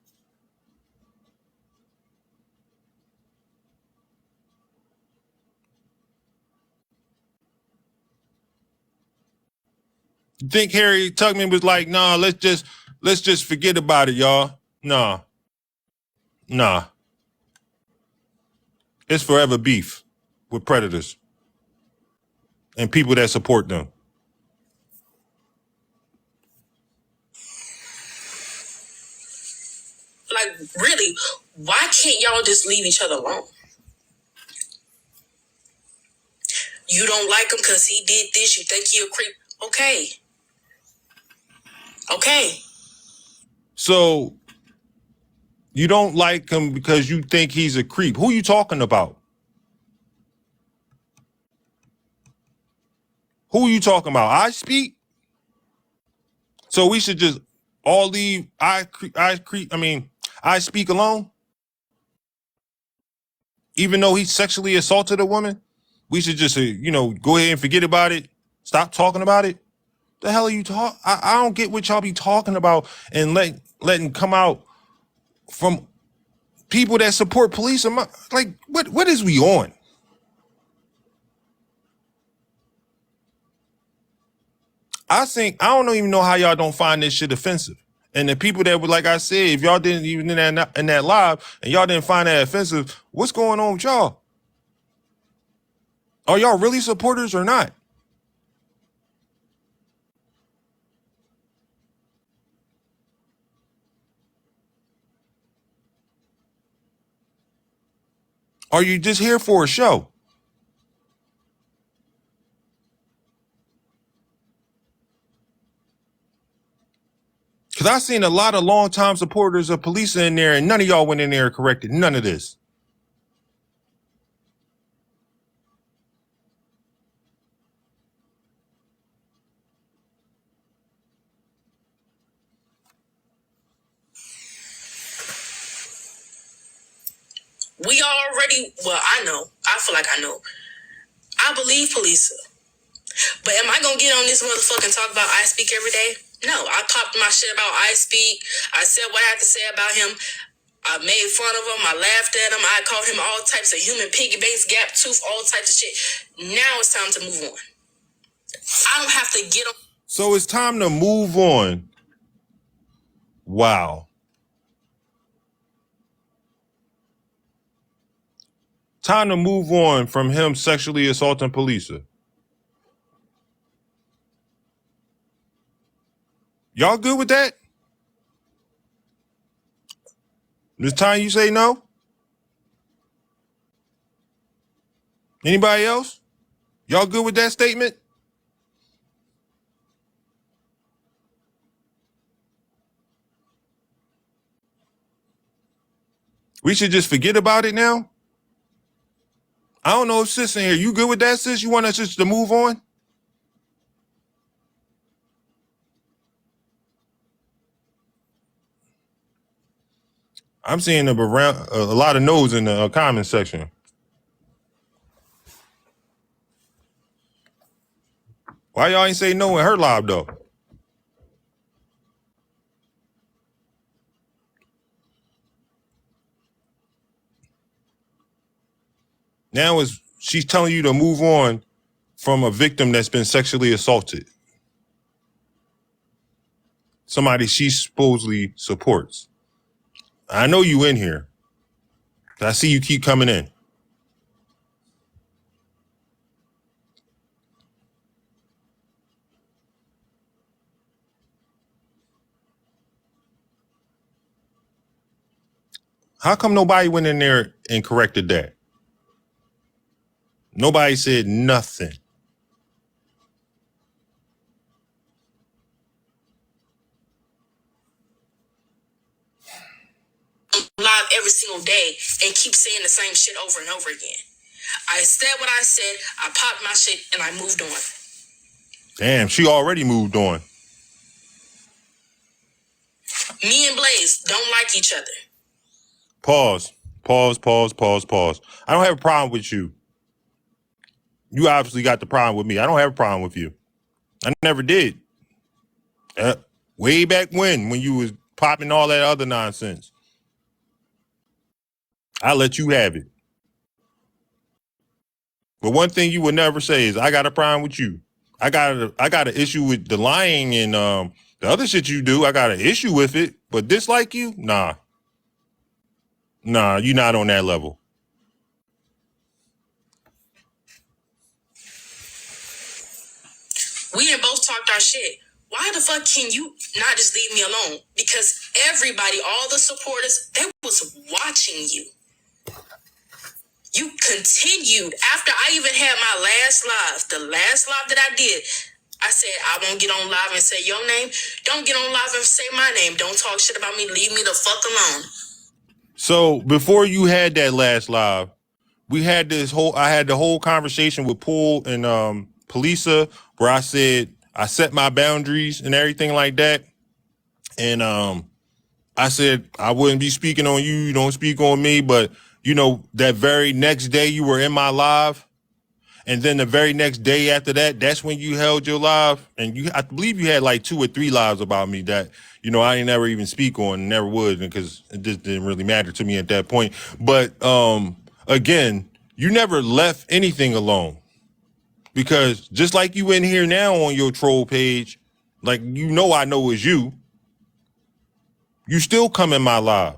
You think Harry Tubman was like, nah, let's just forget about it, y'all? Nah. It's forever beef with predators and people that support them. Like, really, why can't y'all just leave each other alone? You don't like him because he did this. You think he a creep. Okay. So you don't like him because you think he's a creep. Who you talking about? Who you talking about? I speak? So we should just all leave I speak alone? Even though he sexually assaulted a woman? We should just, go ahead and forget about it. Stop talking about it. The hell are you talking? I don't get what y'all be talking about and letting come out from people that support police. Like, what is we on? I don't even know how y'all don't find this shit offensive. And the people that were, like I said, if y'all didn't even in that live and y'all didn't find that offensive, what's going on with y'all? Are y'all really supporters or not? Are you just here for a show? Because I seen a lot of longtime supporters of police in there, and none of y'all went in there and corrected none of this. We already, well, I know. I feel like I know. I believe police. But am I going to get on this motherfucking talk about I Speak every day? No, I popped my shit about I Speak. I said what I had to say about him. I made fun of him. I laughed at him. I called him all types of human piggy banks, gap tooth, all types of shit. Now it's time to move on. I don't have to get on. So it's time to move on. Wow. Time to move on from him sexually assaulting police. Y'all good with that? This time you say no? Anybody else? Y'all good with that statement? We should just forget about it now? I don't know if sis in here, you good with that, sis? You want us just to move on? I'm seeing a lot of no's in the comment section. Why y'all ain't say no in her live though? Now she's telling you to move on from a victim that's been sexually assaulted. Somebody she supposedly supports. I know you in here. I see you keep coming in. How come nobody went in there and corrected that? Nobody said nothing. Live every single day and keep saying the same shit over and over again. I said what I said, I popped my shit, and I moved on. Damn, she already moved on. Me and Blaze don't like each other. Pause. I don't have a problem with you. You obviously got the problem with me. I don't have a problem with you. I never did. Way back when you was popping all that other nonsense. I let you have it. But one thing you would never say is, I got a problem with you. I got an issue with the lying and the other shit you do. I got an issue with it, but dislike you? Nah, you're not on that level. We done both talked our shit. Why the fuck can you not just leave me alone? Because everybody, all the supporters, they was watching you. You continued after I even had my last live. The last live that I did, I said, I won't get on live and say your name. Don't get on live and say my name. Don't talk shit about me. Leave me the fuck alone. So before you had that last live, I had the whole conversation with Pool and Polisa where I said I set my boundaries and everything like that. And I said I wouldn't be speaking on you, you don't speak on me, but you know, that very next day you were in my live. And then the very next day after that, that's when you held your live. And I believe you had like 2 or 3 lives about me that, you know, I ain't never even speak on, never would, because it just didn't really matter to me at that point. But again, you never left anything alone. Because just like you in here now on your troll page, like you know I know it's you. You still come in my live.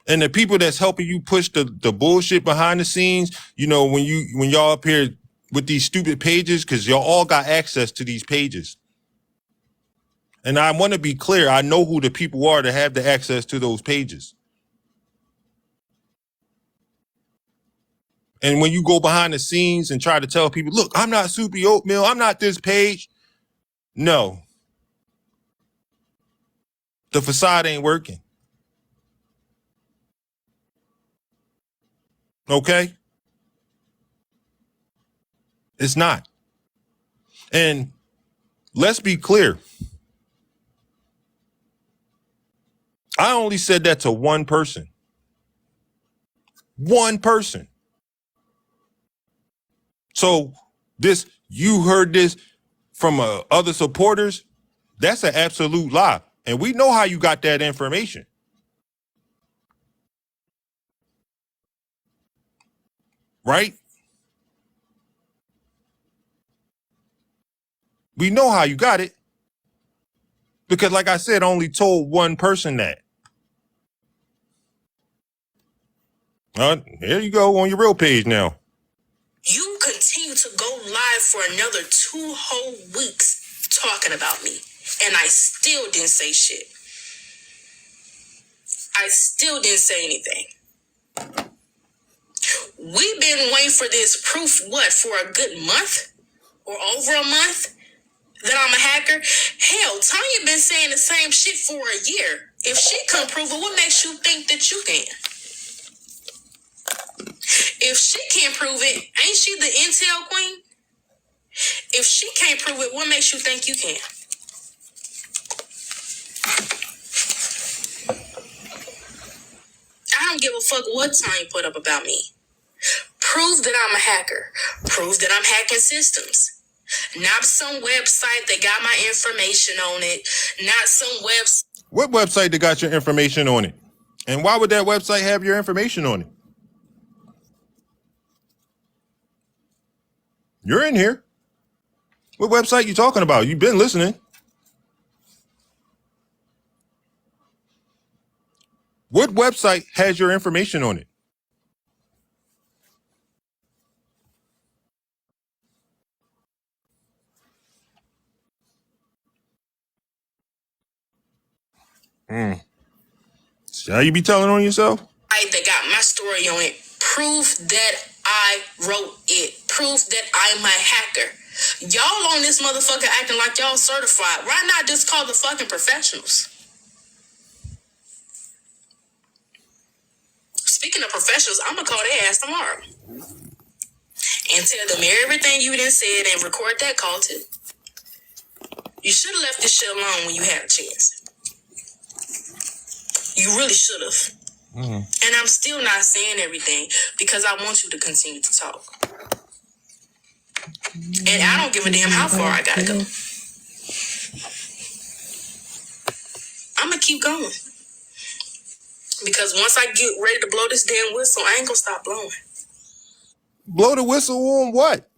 And the people that's helping you push the bullshit behind the scenes, you know, when y'all up here with these stupid pages, because y'all all got access to these pages. And I want to be clear, I know who the people are that have the access to those pages. And when you go behind the scenes and try to tell people, look, I'm not Soupy Oatmeal, I'm not this page. No. The facade ain't working. Okay? It's not. And let's be clear. I only said that to one person. One person. So you heard this from other supporters, that's an absolute lie. And we know how you got that information. Right? We know how you got it. Because like I said, I only told one person that. Here you go on your real page now. You continue to go live for another 2 whole weeks talking about me. And I still didn't say shit. I still didn't say anything. We've been waiting for this proof, for a good month? Or over a month? That I'm a hacker? Hell, Tanya been saying the same shit for a year. If she couldn't prove it, what makes you think that you can? If she can't prove it, ain't she the intel queen? If she can't prove it, what makes you think you can? I don't give a fuck what Tanya put up about me. Prove that I'm a hacker. Prove that I'm hacking systems. Not some website that got my information on it. Not some website. What website that got your information on it? And why would that website have your information on it? You're in here. What website you talking about? You've been listening. What website has your information on it? See how you be telling on yourself? That got my story on it. Proof that I wrote it. Proof that I'm a hacker. Y'all on this motherfucker acting like y'all certified. Why not just call the fucking professionals? Speaking of professionals, I'm gonna call their ass tomorrow. And tell them everything you done said and record that call too. You should have left this shit alone when you had a chance. You really should have. And I'm still not saying everything because I want you to continue to talk. And I don't give a damn how far I gotta go. I'm gonna keep going. Because once I get ready to blow this damn whistle, I ain't gonna stop blowing. Blow the whistle on what?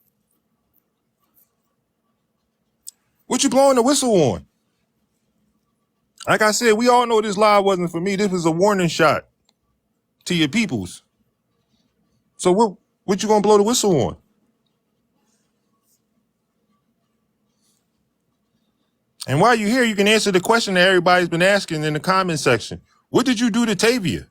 What you blowing the whistle on? Like I said, we all know this live wasn't for me. This was a warning shot to your peoples. So what you gonna blow the whistle on? And while you're here, you can answer the question that everybody's been asking in the comment section. What did you do to Tavia?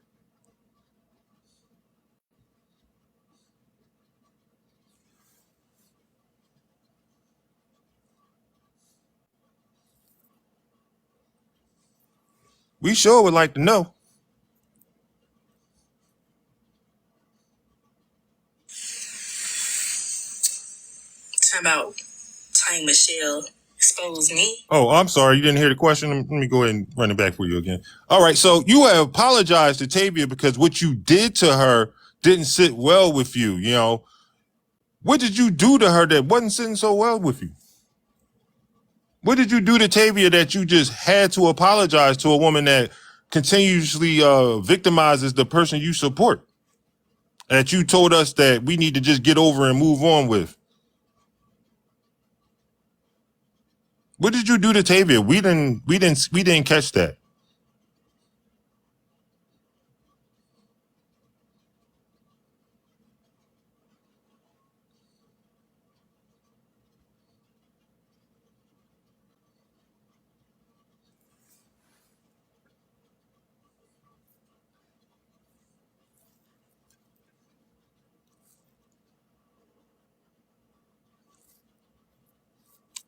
We sure would like to know. Talking about Ty Michelle exposed me. Oh, I'm sorry. You didn't hear the question. Let me go ahead and run it back for you again. All right. So you have apologized to Tavia because what you did to her didn't sit well with you. You know, what did you do to her that wasn't sitting so well with you? What did you do to Tavia that you just had to apologize to a woman that continuously victimizes the person you support? That you told us that we need to just get over and move on with. What did you do to Tavia? We didn't catch that.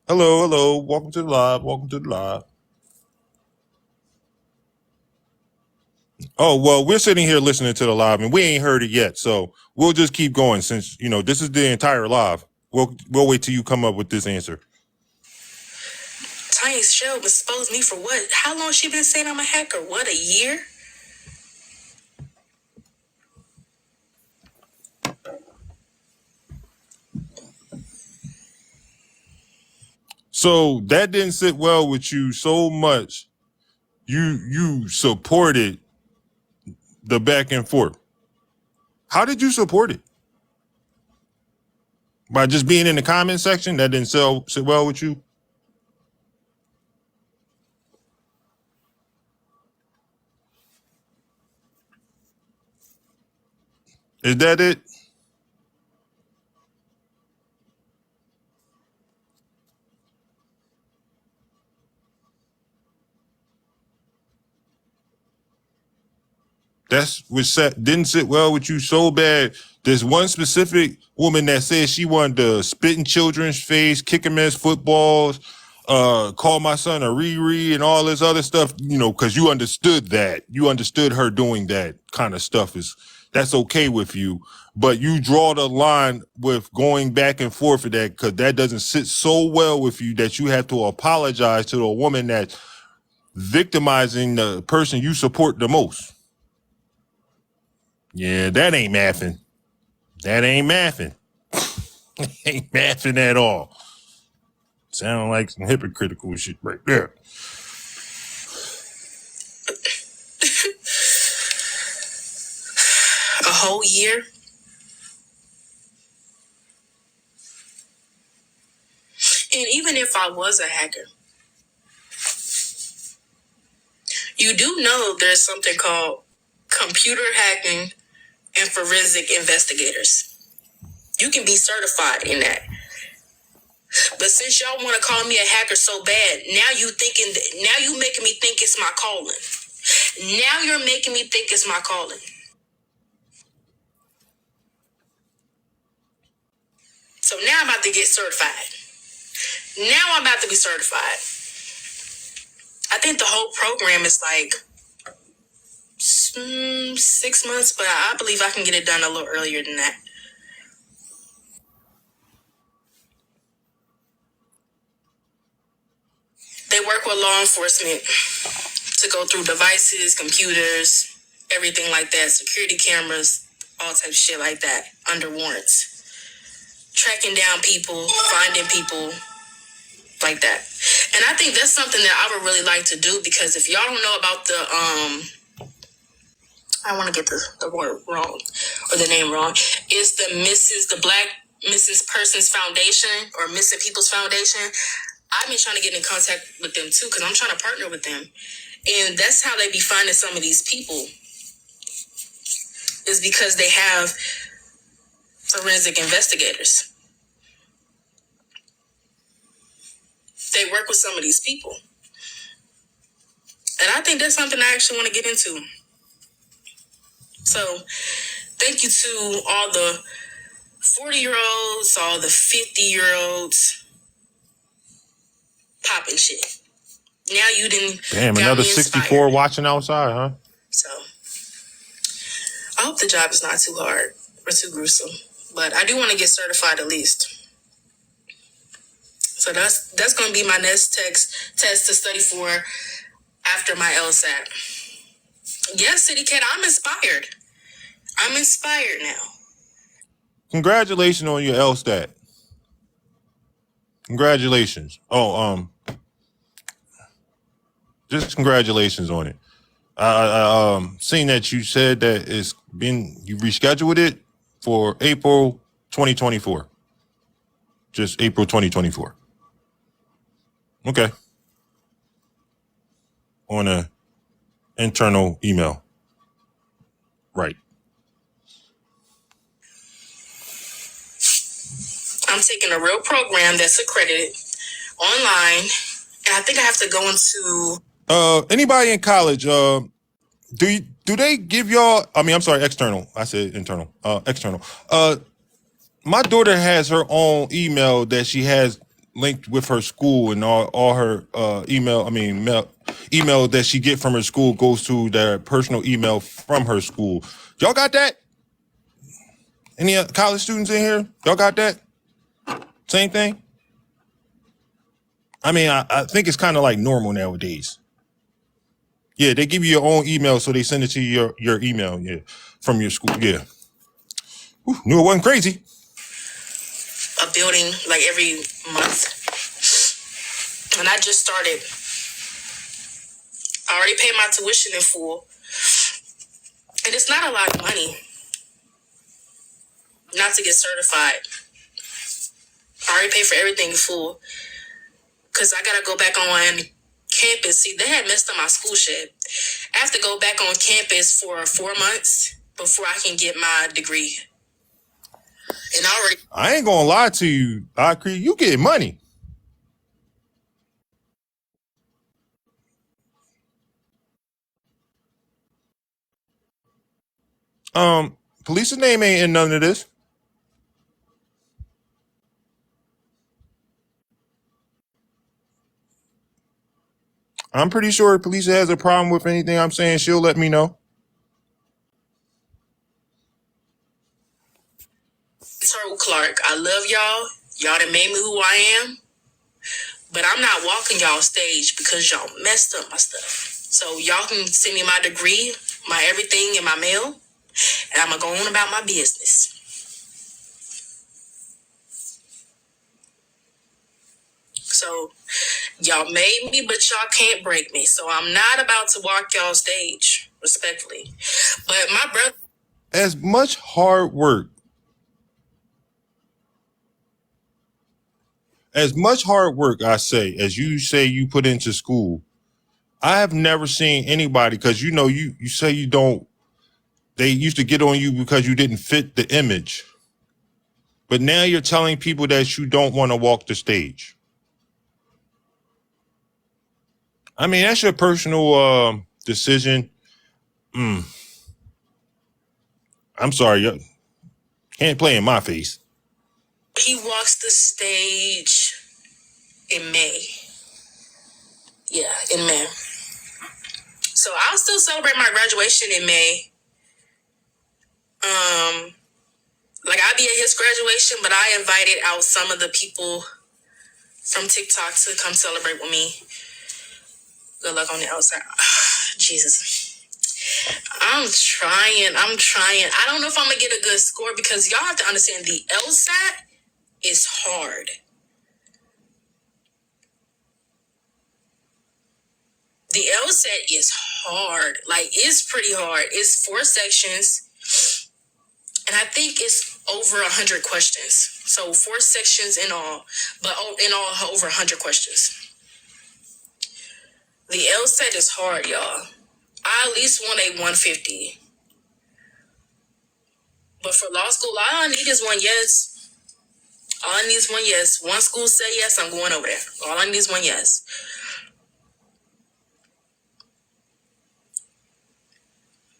Hello. Welcome to the live. Oh, well, we're sitting here listening to the live and we ain't heard it yet. So we'll just keep going since, this is the entire live. We'll wait till you come up with this answer. Ty Michelle exposed me for what? How long she been saying I'm a hacker? What, a year? So that didn't sit well with you so much. You supported the back and forth. How did you support it? By just being in the comment section? That didn't sit well with you? Is that it? That's what didn't sit well with you so bad. There's one specific woman that said she wanted to spit in children's face, kick them as footballs, call my son a Riri and all this other stuff, because you understood that. You understood her doing that kind of stuff that's okay with you. But you draw the line with going back and forth for that because that doesn't sit so well with you that you have to apologize to a woman that's victimizing the person you support the most. Yeah, that ain't mathing. That ain't mathing. Ain't mathing at all. Sound like some hypocritical shit right there. A whole year? And even if I was a hacker, you do know there's something called computer hacking and forensic investigators. You can be certified in that. But since y'all want to call me a hacker so bad, now you making me think it's my calling. Now you're making me think it's my calling. So now I'm about to get certified. Now I'm about to be certified. I think the whole program is like 6 months, but I believe I can get it done a little earlier than that. They work with law enforcement to go through devices, computers, everything like that, security cameras, all types of shit like that, under warrants. Tracking down people, finding people, like that. And I think that's something that I would really like to do because if y'all don't know about the I want to get the word wrong or the name wrong. It's the Black Mrs. Persons Foundation or Missing People's Foundation. I've been trying to get in contact with them too because I'm trying to partner with them. And that's how they be finding some of these people, is because they have forensic investigators. They work with some of these people. And I think that's something I actually want to get into. So thank you to all the 40-year-olds, all the 50-year-olds popping shit. Now you didn't. Damn, another 64 watching outside, huh? So I hope the job is not too hard or too gruesome. But I do want to get certified at least. So that's going to be my next test to study for after my LSAT. Yes, City Cat, I'm inspired. I'm inspired now. Congratulations on your LSAT. Congratulations. Just congratulations on it. Seeing that you said that you rescheduled it for April 2024. Just April 2024. Okay. On a internal email. Right. I'm taking a real program that's accredited online, and I think I have to go into. Anybody in college? Do they give y'all? I mean, I'm sorry, external. I said internal. External. My daughter has her own email that she has linked with her school, and all her email that she get from her school goes to their personal email from her school. Y'all got that? Any college students in here? Y'all got that? Same thing? I mean, I think it's kind of like normal nowadays. Yeah, they give you your own email, so they send it to your email, yeah, from your school, yeah. Whew, knew it wasn't crazy. A building like every month. And I just started. I already paid my tuition in full. And it's not a lot of money not to get certified. I already paid for everything in full. Because I got to go back on campus. See, they had messed up my school shit. I have to go back on campus for 4 months before I can get my degree. And I ain't gonna lie to you, Akri, you get money. Police's name ain't in none of this. I'm pretty sure if Police has a problem with anything I'm saying, she'll let me know. Turtle Clark, I love y'all. Y'all done made me who I am. But I'm not walking y'all stage because y'all messed up my stuff. So y'all can send me my degree, my everything in my mail, and I'm going to go on about my business. So y'all made me, but y'all can't break me. So I'm not about to walk y'all stage, respectfully. But my brother... As much hard work I say, as you say you put into school, I have never seen anybody, because you say you don't, they used to get on you because you didn't fit the image. But now you're telling people that you don't want to walk the stage. I mean, that's your personal decision. I'm sorry, you can't play in my face. He walks the stage in May. Yeah, in May. So I'll still celebrate my graduation in May. Like I'll be at his graduation, but I invited out some of the people from TikTok to come celebrate with me. Good luck on the outside. Jesus. I'm trying. I don't know if I'm going to get a good score because y'all have to understand the LSAT is hard. The LSAT is hard. Like, it's pretty hard. It's 4 sections, and I think it's over 100 questions. So 4 sections in all, but in all over 100 questions. The LSAT is hard, y'all. I at least want a 150. But for law school, all I need is one yes. All I need is one yes. One school say yes, I'm going over there. All I need is one yes.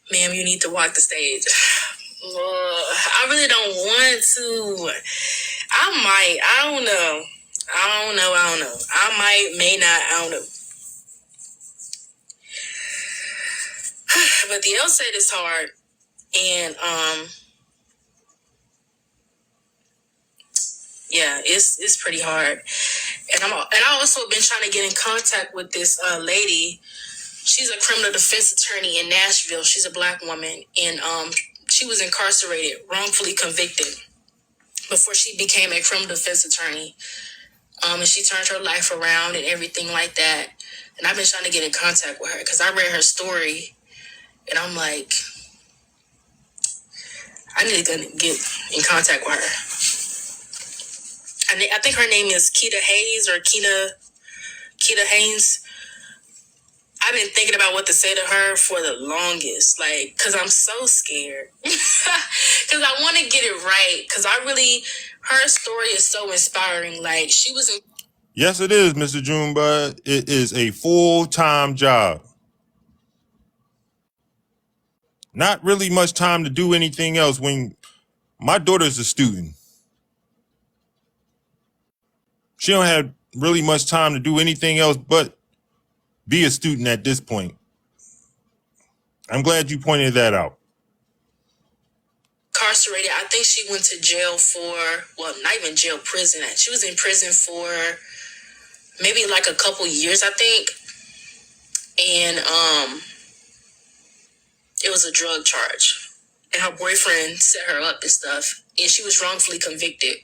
Ma'am, you need to walk the stage. I really don't want to. I don't know. I might, may not, I don't know. But the LSAT is hard. And, yeah, it's pretty hard. And I also been trying to get in contact with this lady. She's a criminal defense attorney in Nashville. She's a black woman. And, she was incarcerated, wrongfully convicted before she became a criminal defense attorney. And she turned her life around and everything like that. And I've been trying to get in contact with her because I read her story and I'm like, I need to get in contact with her. I think her name is Keita Hayes or Keita Haynes. I've been thinking about what to say to her for the longest, like, because I'm so scared. Because I want to get it right. Because her story is so inspiring. Like, she was in. Yes, it is, Mr. Junebug. It is a full-time job. Not really much time to do anything else when my daughter's a student. She don't have really much time to do anything else but be a student at this point. I'm glad you pointed that out. Incarcerated. I think she went to jail for, well, not even jail, prison. She was in prison for maybe like a couple years, I think. And it was a drug charge. And her boyfriend set her up and stuff. And she was wrongfully convicted.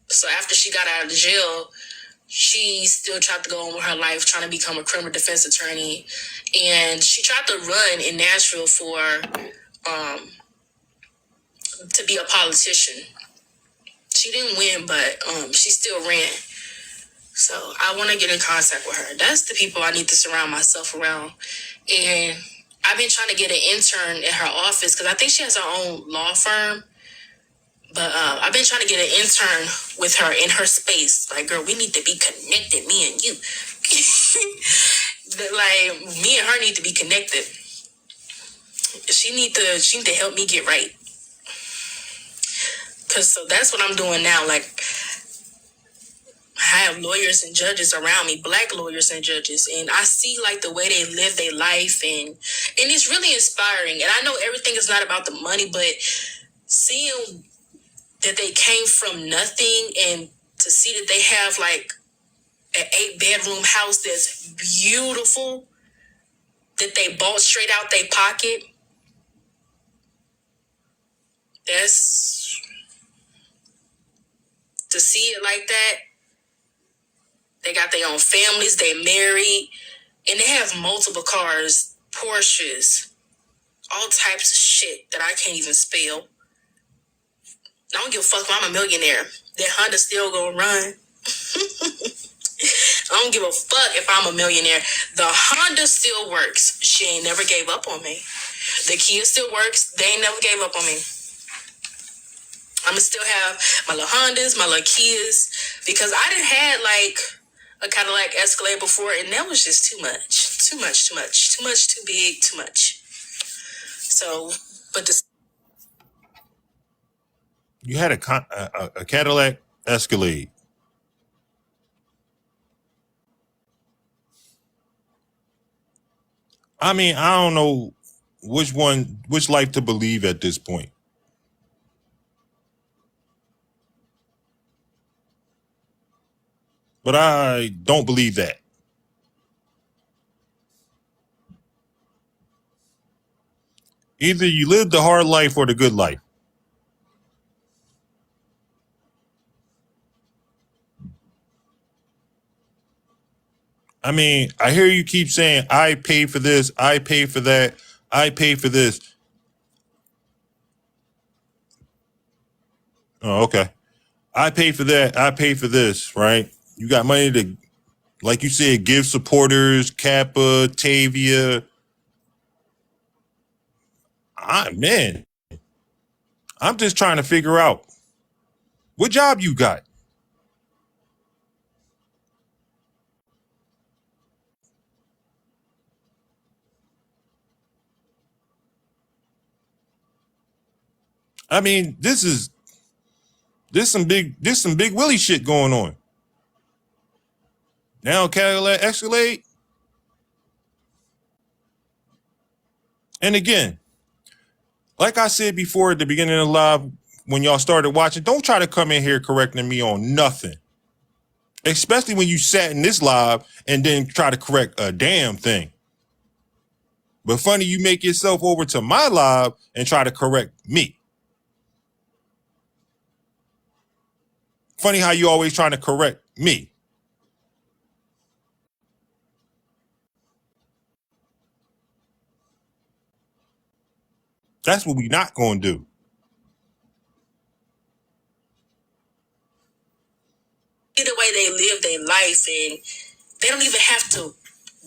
So after she got out of jail, she still tried to go on with her life, trying to become a criminal defense attorney. And she tried to run in Nashville to be a politician. She didn't win, but she still ran. So I want to get in contact with her. That's the people I need to surround myself around. And I've been trying to get an intern at her office because I think she has her own law firm. But I've been trying to get an intern with her in her space. Like, girl, we need to be connected, me and you. Like, me and her need to be connected. She need to help me get right. So that's what I'm doing now. Like, I have lawyers and judges around me, black lawyers and judges, and I see like the way they live their life, and it's really inspiring. And I know everything is not about the money, but seeing that they came from nothing and to see that they have like an 8-bedroom house that's beautiful that they bought straight out their pocket. That's to see it like that. They got their own families, they married, and they have multiple cars, Porsches, all types of shit that I can't even spell. I don't give a fuck if I'm a millionaire. That Honda still gonna run. I don't give a fuck if I'm a millionaire. The Honda still works. She ain't never gave up on me. The Kia still works. They ain't never gave up on me. I'ma still have my little Hondas, my little Kias, because I done had like a Cadillac Escalade before, and that was just too much. Too much, too big, too much. So, but this. You had a Cadillac Escalade. I mean, I don't know which life to believe at this point. But I don't believe that. Either you live the hard life or the good life. I mean, I hear you keep saying, I pay for this, I pay for that, I pay for this. Oh, okay. I pay for that, I pay for this, right? You got money to, like you said, give supporters, Kappa, Tavia. Man, I'm just trying to figure out what job you got. I mean, this some big Willie shit going on. Now Cadillac Escalade. And again, like I said before at the beginning of the live, when y'all started watching, don't try to come in here correcting me on nothing. Especially when you sat in this live and then try to correct a damn thing. But funny, you make yourself over to my live and try to correct me. Funny how you always trying to correct me. That's what we not going to do. The way they live their life, and they don't even have to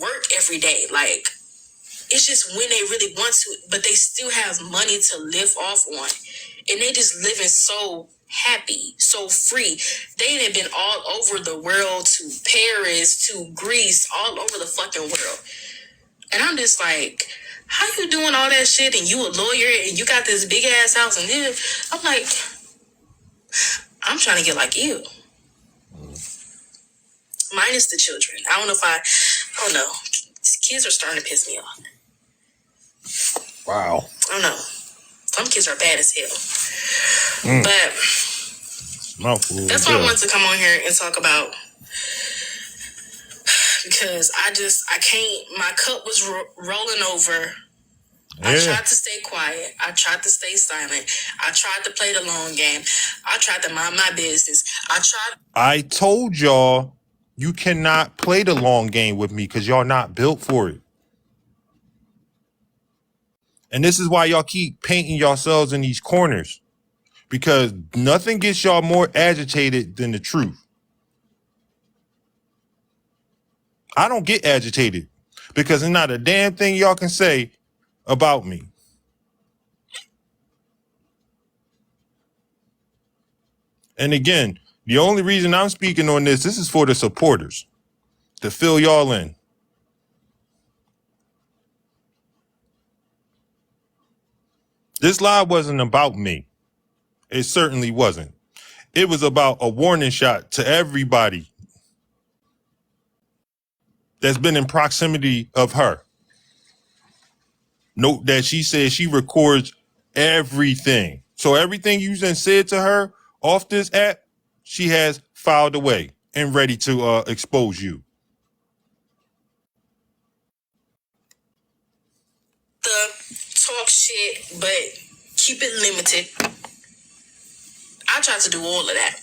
work every day. Like, it's just when they really want to, but they still have money to live off on. And they just living so happy, so free. They have been all over the world, to Paris, to Greece, all over the fucking world. And I'm just like, how you doing all that shit and you a lawyer and you got this big ass house and this? I'm like, I'm trying to get like you. Minus the children. I don't know. These kids are starting to piss me off. Wow. I don't know. Some kids are bad as hell. But that's why I wanted to come on here and talk about, because I can't, my cup was rolling over. Yeah. I tried to stay quiet. I tried to stay silent. I tried to play the long game. I tried to mind my business. I told y'all you cannot play the long game with me because y'all not built for it. And this is why y'all keep painting yourselves in these corners, because nothing gets y'all more agitated than the truth. I don't get agitated because there's not a damn thing y'all can say about me. And again, the only reason I'm speaking on this is for the supporters, to fill y'all in. This live wasn't about me. It certainly wasn't. It was about a warning shot to everybody that's been in proximity of her. Note that she says she records everything. So everything you then said to her off this app, she has filed away and ready to expose you. The talk shit, but keep it limited. I try to do all of that.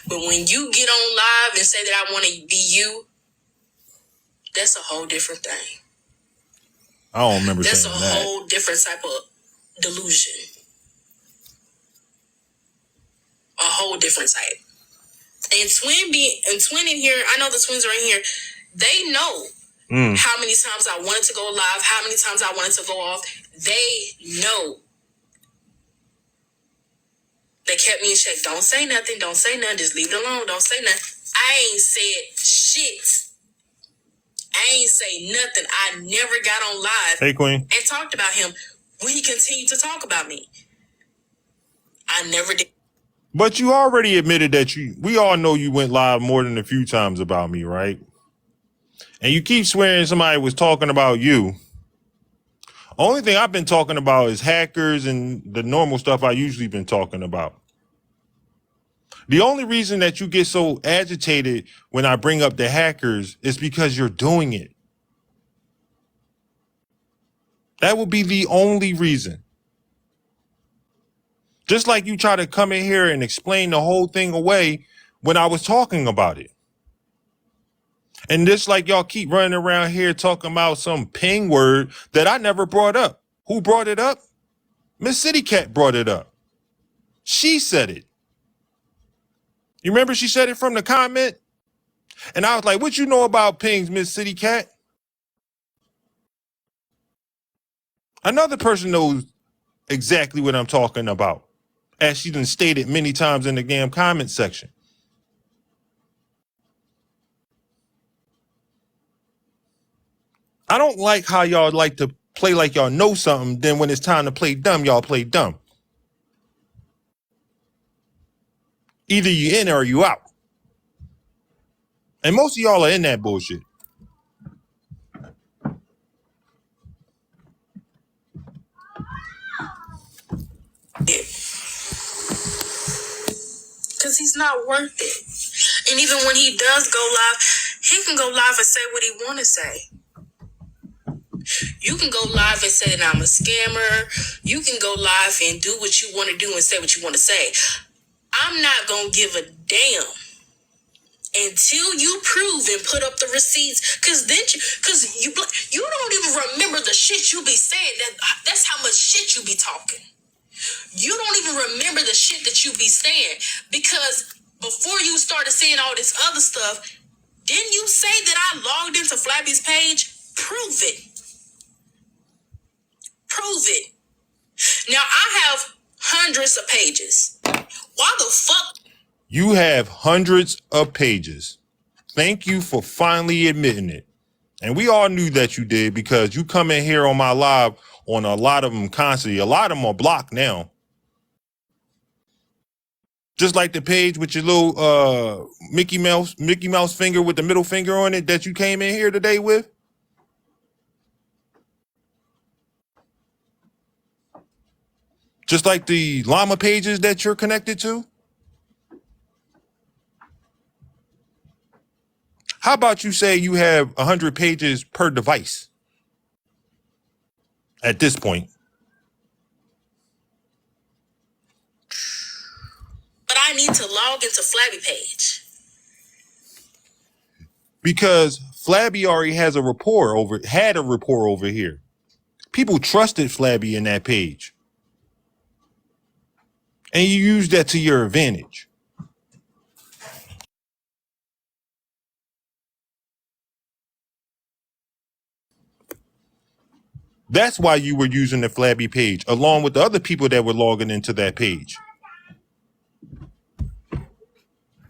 But when you get on live and say that I want to be you, that's a whole different thing. I don't remember saying that. That's a whole different type of delusion. A whole different type. And twin in here, I know the twins are in here. They know how many times I wanted to go live, how many times I wanted to go off. They know. They kept me in check. Don't say nothing. Don't say nothing. Just leave it alone. Don't say nothing. I ain't said shit. I ain't say nothing. I never got on live and talked about him when he continued to talk about me. I never did. But you already admitted that we all know you went live more than a few times about me, right? And you keep swearing somebody was talking about you. Only thing I've been talking about is hackers and the normal stuff I usually been talking about. The only reason that you get so agitated when I bring up the hackers is because you're doing it. That would be the only reason. Just like you try to come in here and explain the whole thing away when I was talking about it. And just like y'all keep running around here talking about some ping word that I never brought up. Who brought it up? Miss City Cat brought it up. She said it. You remember she said it from the comment? And I was like, what you know about pings, Miss City Cat? Another person knows exactly what I'm talking about, as she done stated many times in the damn comment section. I don't like how y'all like to play like y'all know something, then when it's time to play dumb, y'all play dumb. Either you in or you out. And most of y'all are in that bullshit. Because he's not worth it. And even when he does go live, he can go live and say what he want to say. You can go live and say that I'm a scammer. You can go live and do what you want to do and say what you want to say. I'm not going to give a damn until you prove and put up the receipts. Because you don't even remember the shit you be saying. That's how much shit you be talking. You don't even remember the shit that you be saying. Because before you started saying all this other stuff, didn't you say that I logged into Flabby's page? Prove it. Prove it. Now I have hundreds of pages. Why the fuck? You have hundreds of pages. Thank you for finally admitting it. And we all knew that you did because you come in here on my live on a lot of them constantly. A lot of them are blocked now. Just like the page with your little Mickey Mouse finger with the middle finger on it that you came in here today with. Just like the llama pages that you're connected to. How about you say you have 100 pages per device at this point? But I need to log into Flabby page. Because Flabby already had a rapport over here. People trusted Flabby in that page. And you use that to your advantage. That's why you were using the Flabby page, along with the other people that were logging into that page.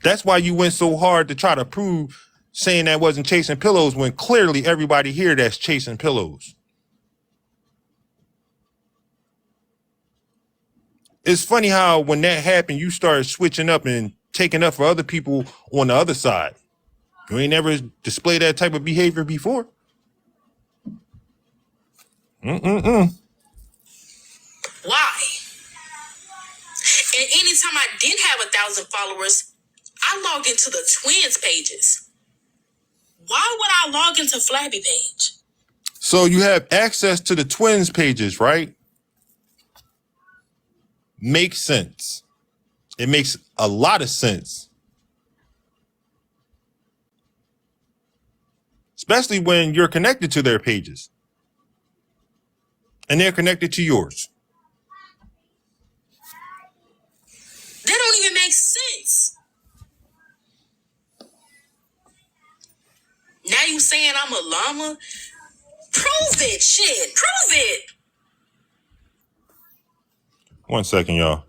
That's why you went so hard to try to prove saying that wasn't chasing pillows when clearly everybody here that's chasing pillows. It's funny how when that happened, you started switching up and taking up for other people on the other side. You ain't never displayed that type of behavior before. Why? And anytime I didn't have 1,000 followers, I logged into the twins pages. Why would I log into Flabby page? So you have access to the twins pages, right? Makes sense. It makes a lot of sense. Especially when you're connected to their pages. And they're connected to yours. That don't even make sense. Now you saying I'm a llama? Prove it, shit. Prove it. 1 second, y'all.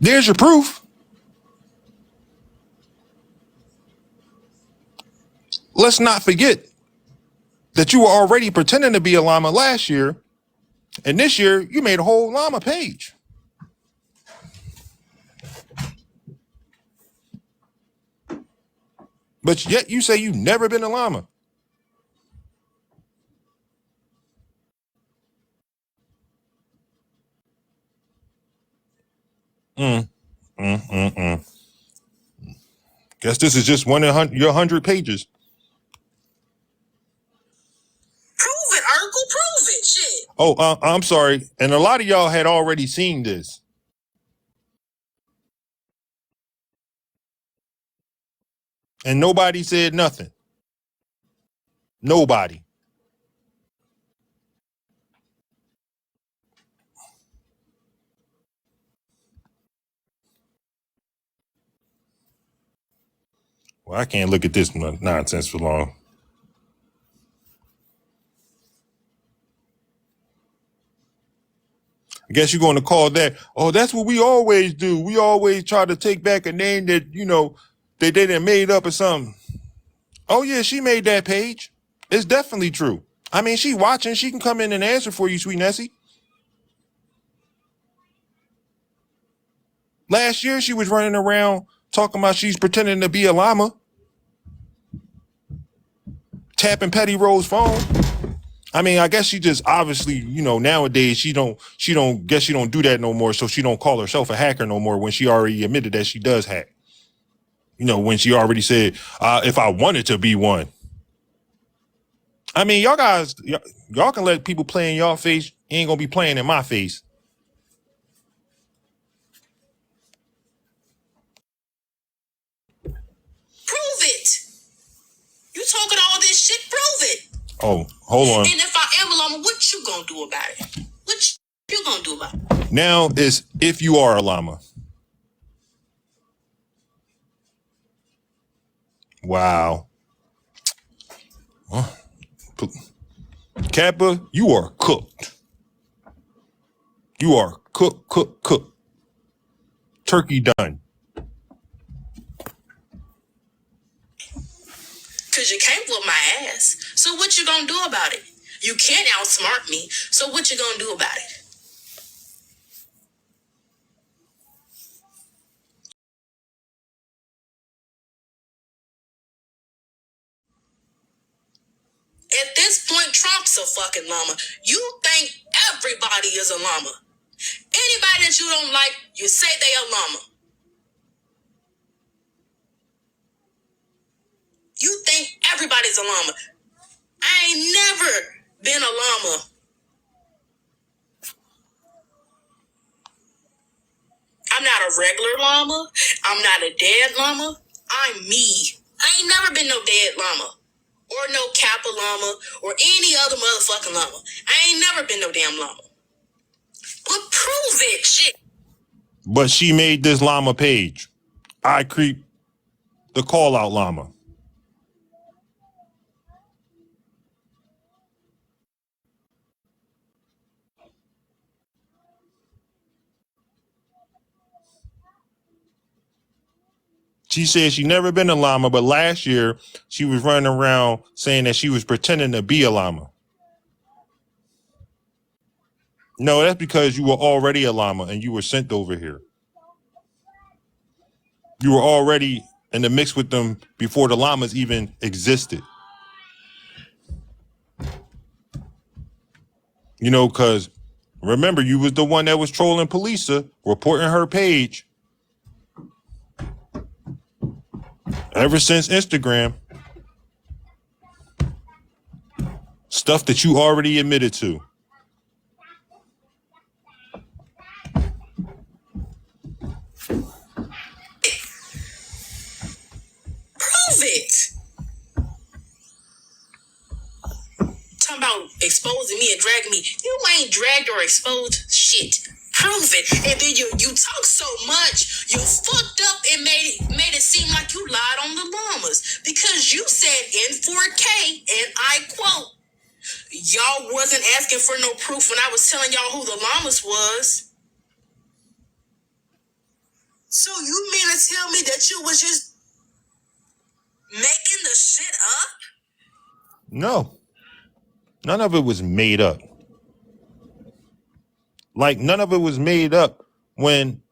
There's your proof. Let's not forget that you were already pretending to be a llama last year, and this year you made a whole llama page. But yet you say you've never been a llama. Guess this is just one of your 100 pages. Prove it, Urkel. Prove it. Shit. Oh, I'm sorry. And a lot of y'all had already seen this. And nobody said nothing. Nobody. Well, I can't look at this nonsense for long. I guess you're going to call that, oh, that's what we always do. We always try to take back a name that, they didn't made up or something. Oh, yeah, she made that page. It's definitely true. I mean, she watching. She can come in and answer for you, sweet Nessie. Last year, she was running around talking about she's pretending to be a llama, tapping Petty Rose's phone. I mean, I guess she just obviously, nowadays she don't do that no more. So she don't call herself a hacker no more when she already admitted that she does hack. When she already said, if I wanted to be one. I mean, y'all guys, y'all can let people play in y'all face. You ain't gonna be playing in my face. Prove it. You talking all this shit, prove it. Oh, hold on. And if I am a llama, what you gonna do about it? What you gonna do about it? Now is if you are a llama. Wow. Kappa, you are cooked. You are cooked. Turkey done. Cause you can't whoop my ass. So what you gonna do about it? You can't outsmart me. So what you gonna do about it? At this point, Trump's a fucking llama. You think everybody is a llama. Anybody that you don't like, you say they a llama. You think everybody's a llama. I ain't never been a llama. I'm not a regular llama. I'm not a dead llama. I'm me. I ain't never been no dead llama. Or no Kappa llama. Or any other motherfucking llama. I ain't never been no damn llama. But prove it, shit. But she made this llama page. I creep the call out llama. She said she never been a llama, but last year she was running around saying that she was pretending to be a llama. No, that's because you were already a llama and you were sent over here. You were already in the mix with them before the llamas even existed. Because remember, you was the one that was trolling Polisa, reporting her page. Ever since Instagram. Stuff that you already admitted to. Prove it. Talking about exposing me and dragging me. You ain't dragged or exposed shit. Prove it. And then you talk so much, you fucked up and made it seem like you lied on the llamas. Because you said in 4K, and I quote, y'all wasn't asking for no proof when I was telling y'all who the llamas was. So you mean to tell me that you was just making the shit up? No, none of it was made up. Like, none of it was made up when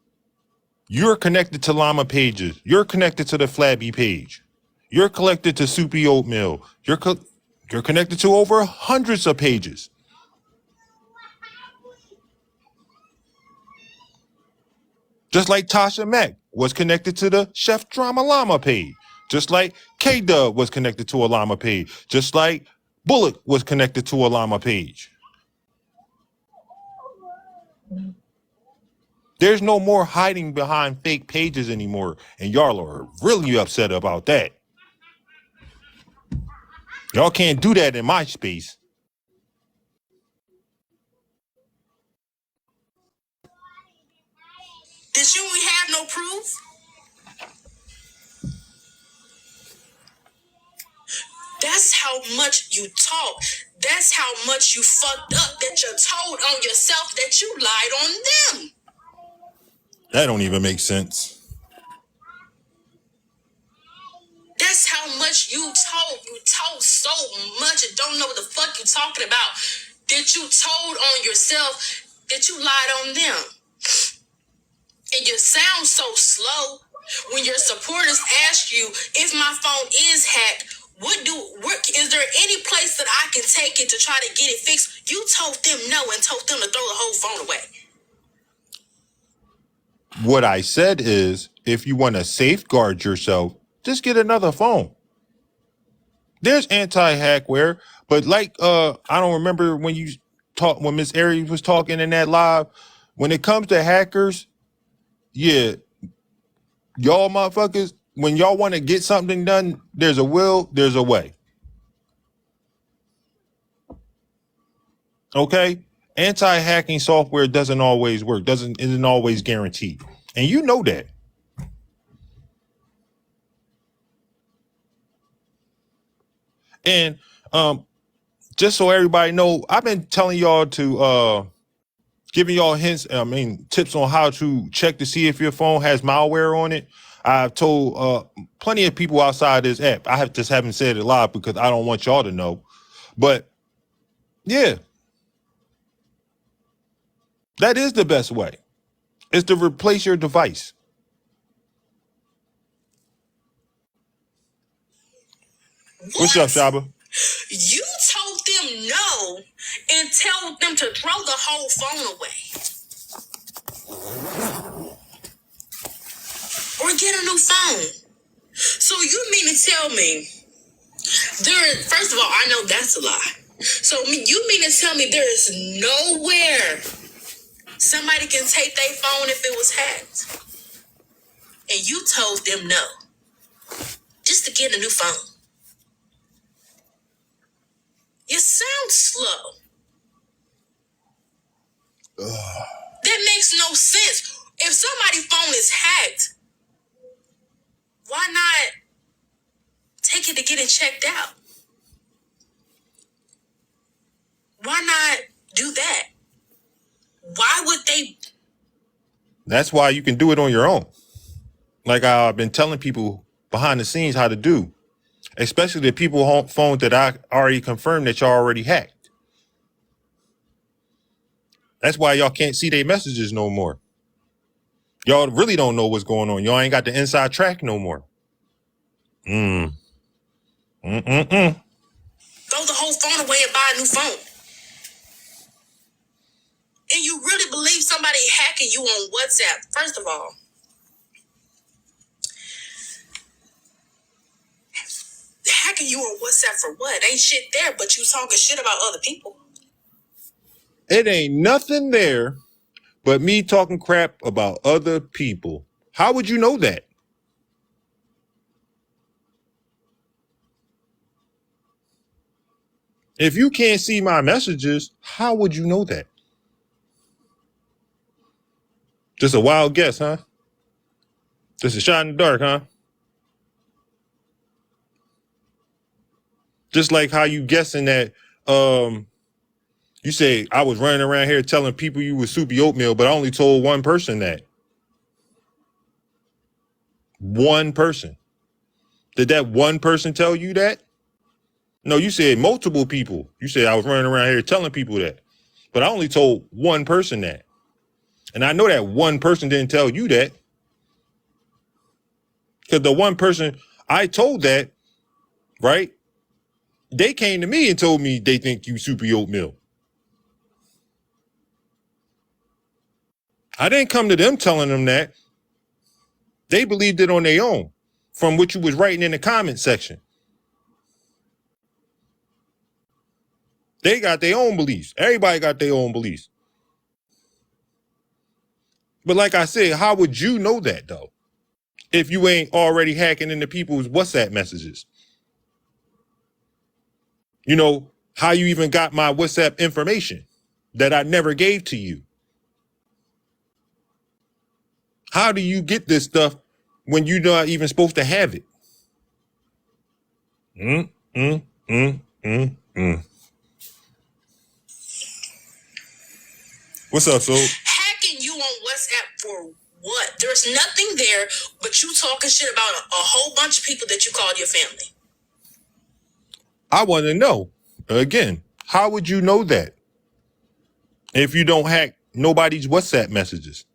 you're connected to llama pages. You're connected to the Flabby page. You're connected to Soupy Oatmeal. You're connected to over hundreds of pages. Just like Tasha Mack was connected to the Chef Drama Llama page. Just like K-Dub was connected to a llama page. Just like Bullock was connected to a llama page. There's no more hiding behind fake pages anymore. And y'all are really upset about that. Y'all can't do that in my space. Did you have no proof? That's how much you talk. That's how much you fucked up that you told on yourself that you lied on them. That don't even make sense. That's how much you told. You told so much and don't know what the fuck you talking about. That you told on yourself that you lied on them. And you sound so slow when your supporters ask you if my phone is hacked. Is there any place that I can take it to try to get it fixed? You told them no and told them to throw the whole phone away. What I said is, if you want to safeguard yourself, just get another phone. There's anti-hackware, but like I don't remember when Miss Aries was talking in that live. When it comes to hackers, yeah, y'all motherfuckers, when y'all want to get something done, there's a will, there's a way. Okay? Anti-hacking software doesn't always work, isn't always guaranteed. And you know that. And just so everybody know, I've been telling y'all to giving y'all tips on how to check to see if your phone has malware on it. I've told plenty of people outside this app. I haven't said it live because I don't want y'all to know. But yeah, that is the best way. Is to replace your device. What's up, Shaba? You told them no and told them to throw the whole phone away. Or get a new phone. So you mean to tell me first of all, I know that's a lie. So you mean to tell me there is nowhere somebody can take their phone if it was hacked? And you told them no. Just to get a new phone. You sound slow. That makes no sense. If somebody's phone is hacked, why not take it to get it checked out? Why not do that? Why would they? That's why you can do it on your own. Like I've been telling people behind the scenes how to do, especially the people phone that I already confirmed that y'all already hacked. That's why y'all can't see their messages no more. Y'all really don't know what's going on. Y'all ain't got the inside track no more. Throw the whole phone away and buy a new phone. And you really believe somebody hacking you on WhatsApp? First of all, hacking you on WhatsApp for what? Ain't shit there, but you talking shit about other people. It ain't nothing there but me talking crap about other people. How would you know that? If you can't see my messages, how would you know that? Just a wild guess, huh? Just a shot in the dark, huh? Just like how you guessing that you say I was running around here telling people you was soupy oatmeal, but I only told one person that. One person. Did that one person tell you that? No, you said multiple people. You said I was running around here telling people that. But I only told one person that. And I know that one person didn't tell you that. Because the one person I told that, right? They came to me and told me they think you soupy oatmeal. I didn't come to them telling them that. They believed it on their own from what you was writing in the comment section. They got their own beliefs. Everybody got their own beliefs. But like I said, how would you know that though? If you ain't already hacking into people's WhatsApp messages. You know, how you even got my WhatsApp information that I never gave to you. How do you get this stuff when you're not even supposed to have it? What's up, so? Hacking you on WhatsApp for what? There's nothing there but you talking shit about a whole bunch of people that you called your family. I want to know, again, how would you know that if you don't hack nobody's WhatsApp messages?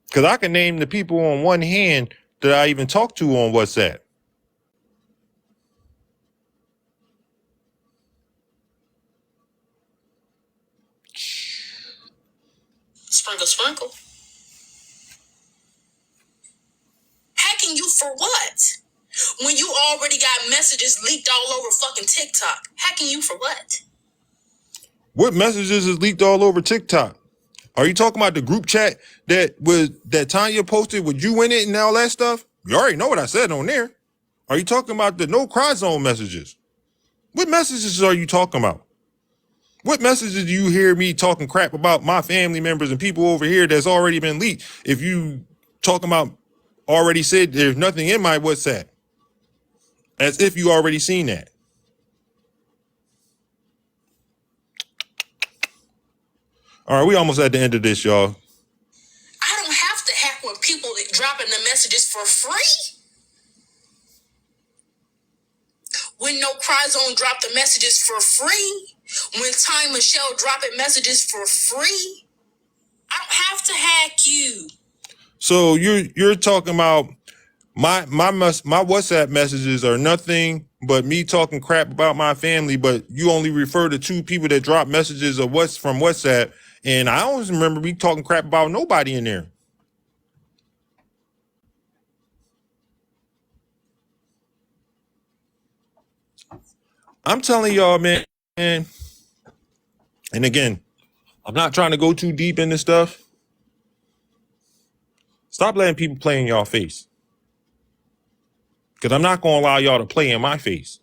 Because I can name the people on one hand that I even talk to on WhatsApp. Sprinkle, sprinkle. Hacking you for what? When you already got messages leaked all over fucking TikTok. Hacking you for what? What messages is leaked all over TikTok? Are you talking about the group chat that Tanya posted with you in it and all that stuff? You already know what I said on there. Are you talking about the no cry zone messages? What messages are you talking about? What messages do you hear me talking crap about my family members and people over here that's already been leaked? If you talking about already said there's nothing in my WhatsApp. As if you already seen that. All right, we almost at the end of this, y'all. I don't have to hack when people dropping the messages for free. When No Cry Zone dropped the messages for free. When Ty Michelle dropping messages for free. I don't have to hack you. So you're talking about my WhatsApp messages are nothing but me talking crap about my family, but you only refer to two people that drop messages of what's from WhatsApp, and I don't remember me talking crap about nobody in there. I'm telling y'all, man, and again, I'm not trying to go too deep into stuff. Stop letting people play in y'all face. Because I'm not going to allow y'all to play in my face.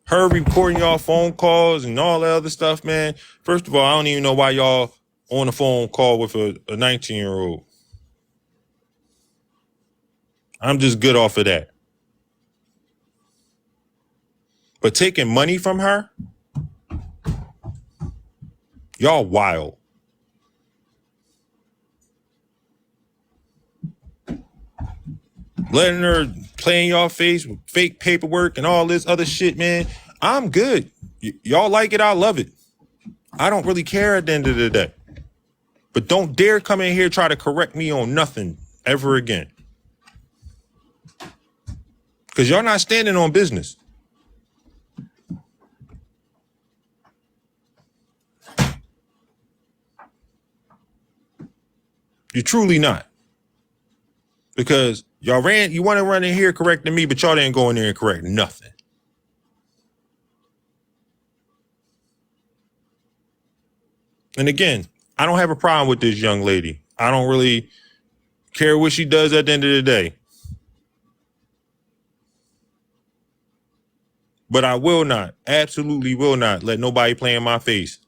Her recording y'all phone calls and all that other stuff, man. First of all, I don't even know why y'all on a phone call with a 19-year-old. I'm just good off of that. But taking money from her? Y'all wild. Letting her play in y'all face with fake paperwork and all this other shit, man. I'm good. Y'all like it, I love it. I don't really care at the end of the day. But don't dare come in here try to correct me on nothing ever again. Because y'all not standing on business. You're truly not. Because y'all you want to run in here correcting me, but y'all didn't go in there and correct nothing. And again, I don't have a problem with this young lady. I don't really care what she does at the end of the day. But I will not, absolutely will not let nobody play in my face.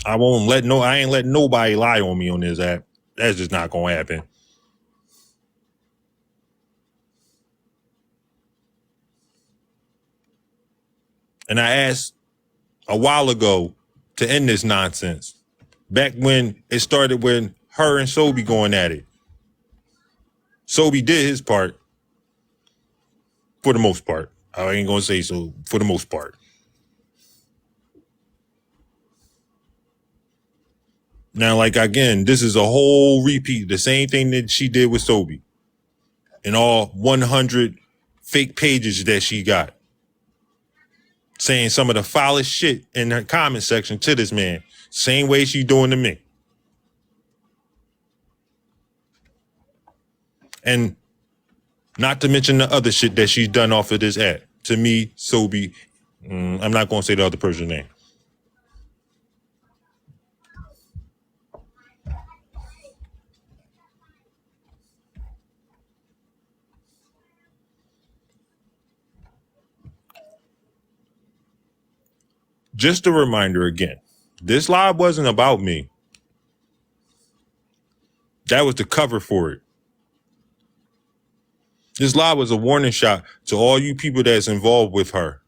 I ain't letting nobody lie on me on this app. That's just not gonna happen. And I asked a while ago to end this nonsense. Back when it started, when her and Sobe going at it. Sobe did his part. For the most part. I ain't gonna say so, for the most part. Now, like, again, this is a whole repeat. The same thing that she did with Sobe. And all 100 fake pages that she got. Saying some of the foulest shit in her comment section to this man. Same way she doing to me. And not to mention the other shit that she's done off of this app. To me, Sobe, I'm not going to say the other person's name. Just a reminder again, this live wasn't about me. That was the cover for it. This live was a warning shot to all you people that's involved with her.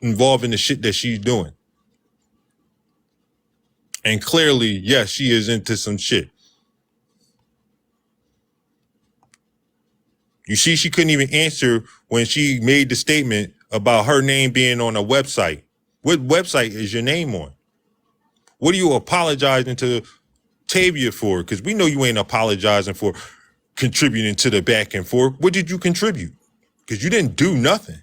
Involved in the shit that she's doing. And clearly, yes, she is into some shit. You see, she couldn't even answer when she made the statement about her name being on a website. What website is your name on? What are you apologizing to Tavia for? Because we know you ain't apologizing for contributing to the back and forth. What did you contribute? Because you didn't do nothing.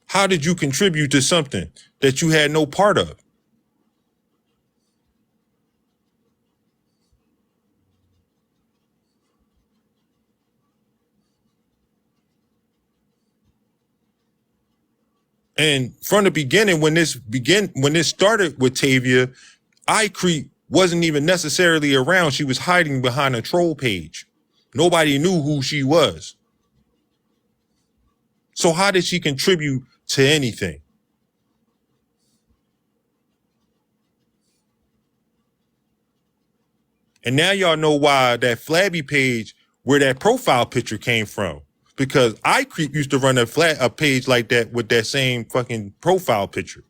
How did you contribute to something that you had no part of? And from the beginning, when this started with Tavia, iCreep wasn't even necessarily around. She was hiding behind a troll page. Nobody knew who she was. So how did she contribute to anything? And now y'all know why that Flabby page, where that profile picture came from. Because iCreep used to run a page like that with that same fucking profile picture.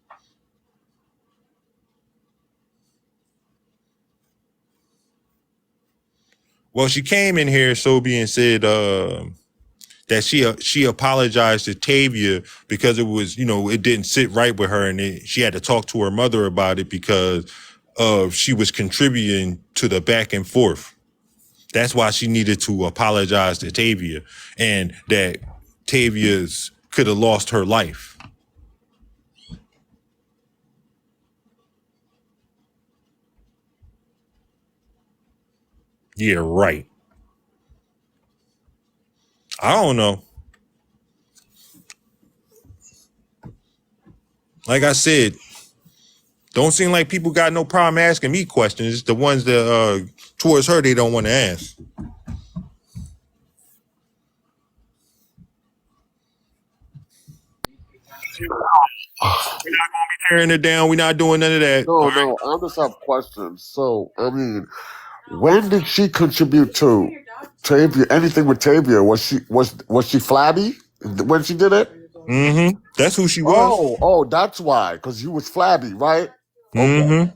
Well, she came in here, Sobe, and said that she apologized to Tavia because it was, it didn't sit right with her, and she had to talk to her mother about it because she was contributing to the back and forth. That's why she needed to apologize to Tavia, and that Tavia's could have lost her life. Yeah, right. I don't know. Like I said, don't seem like people got no problem asking me questions. It's the ones that towards her they don't want to ask. We're not gonna be tearing it down. We're not doing none of that. No, I just have questions. So, I mean, when did she contribute to Tavia? Anything with Tavia? Was she flabby when she did it? Mm-hmm. That's who she was. Oh, that's why. Because you was flabby, right? Okay. Mm-hmm.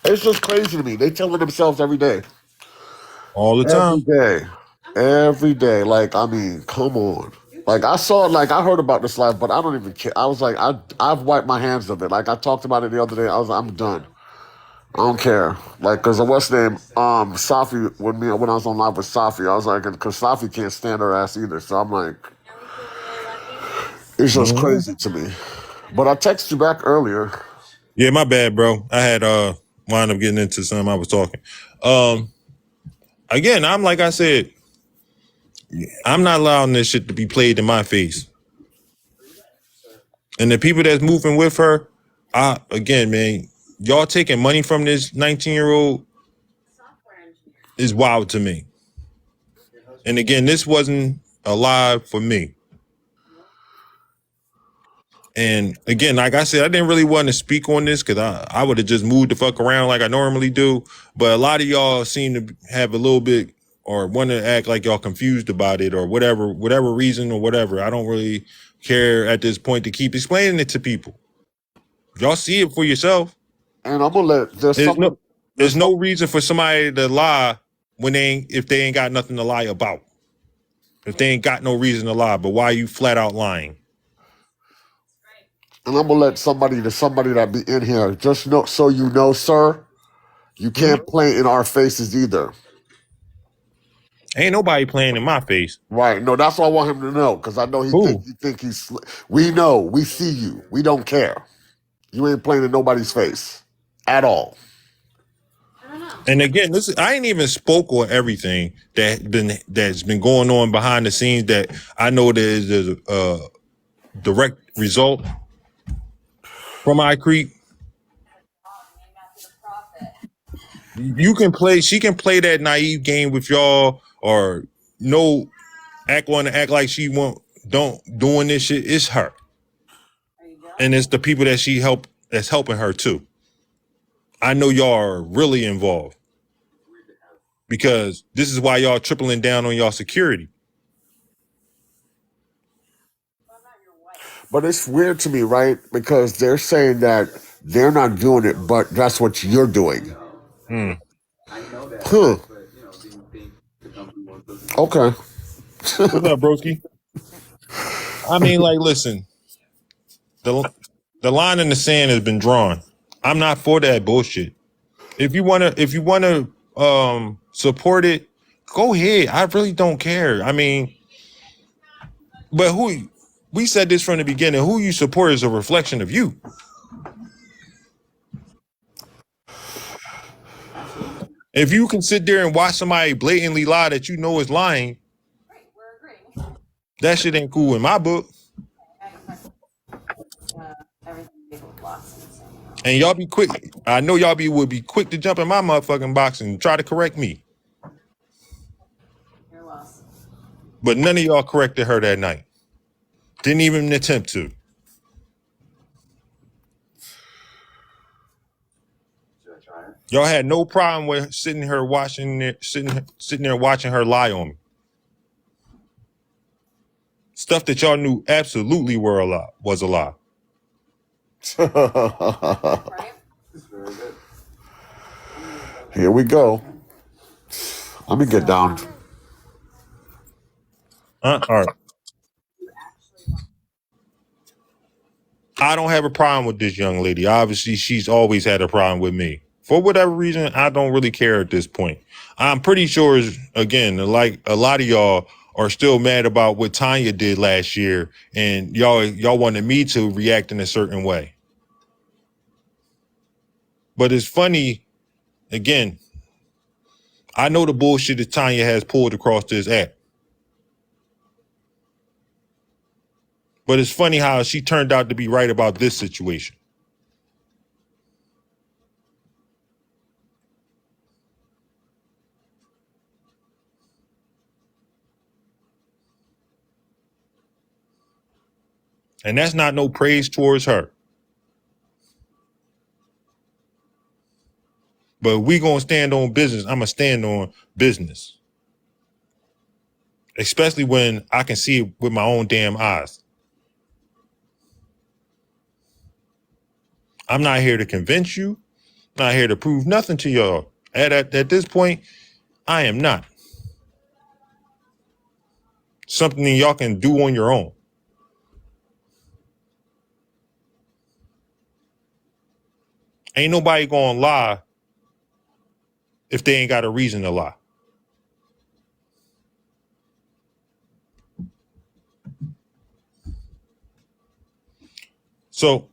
It's just crazy to me. They telling themselves every day. All the time. Every day. Like, I mean, come on. Like, I heard about this life, but I don't even care. I was like, I've wiped my hands of it. Like, I talked about it the other day. I was like, I'm done. I don't care. Like, cause what's her name? Safi, when I was on live with Safi, I was like, cause Safi can't stand her ass either. So I'm like, it's just crazy to me. But I texted you back earlier. Yeah, my bad, bro. I had wound up getting into something. I was talking. Again, I'm like I said, I'm not allowing this shit to be played in my face. And the people that's moving with her, again, man, y'all taking money from this 19-year-old is wild to me. And again, this wasn't a lie for me. And again, like I said, I didn't really want to speak on this because I would have just moved the fuck around like I normally do. But a lot of y'all seem to have a little bit or want to act like y'all confused about it or whatever reason or whatever. I don't really care at this point to keep explaining it to people. Y'all see it for yourself. And I'm gonna let There's no there's there's no some reason for somebody to lie when if they ain't got nothing to lie about. If they ain't got no reason to lie, but why you flat out lying? and I'm gonna let somebody that be in here just know so you know, sir, you Hmm? can't play in our faces either. Ain't nobody playing in my face. Right. No, that's what I want him to know, because I know Who? he think we know, we see you. We don't care. You ain't playing in nobody's face at all. And again, this I ain't even spoke on everything that's been going on behind the scenes that I know there's a direct result from iCreek. You can play. She can play that naive game with y'all, or no, want to act like she won't don't doing this shit. It's her, and it's the people that she that's helping her too. I know y'all are really involved because this is why y'all tripling down on y'all security. But it's weird to me, right? Because they're saying that they're not doing it, but that's what you're doing. Hmm. Huh. Okay. What's up, broski? I mean, like, listen, the the line in the sand has been drawn. I'm not for that bullshit. If you wanna support it, go ahead. I really don't care. I mean, but we said this from the beginning, who you support is a reflection of you. If you can sit there and watch somebody blatantly lie that you know is lying, that shit ain't cool in my book. And y'all be quick. I know y'all would be quick to jump in my motherfucking box and try to correct me. But none of y'all corrected her that night. Didn't even attempt to. Y'all had no problem with sitting there watching her lie on me. Stuff that y'all knew absolutely was a lie. Here we go. Let me get down. All right. I don't have a problem with this young lady. Obviously, she's always had a problem with me. For whatever reason, I don't really care at this point. I'm pretty sure, again, like a lot of y'all are still mad about what Tanya did last year, and y'all wanted me to react in a certain way. But it's funny, again, I know the bullshit that Tanya has pulled across this app. But it's funny how she turned out to be right about this situation. And that's not no praise towards her. But we gonna stand on business. I'm gonna stand on business. Especially when I can see it with my own damn eyes. I'm not here to convince you. I'm not here to prove nothing to y'all. At this point, I am not. Something y'all can do on your own. Ain't nobody gonna lie if they ain't got a reason to lie. So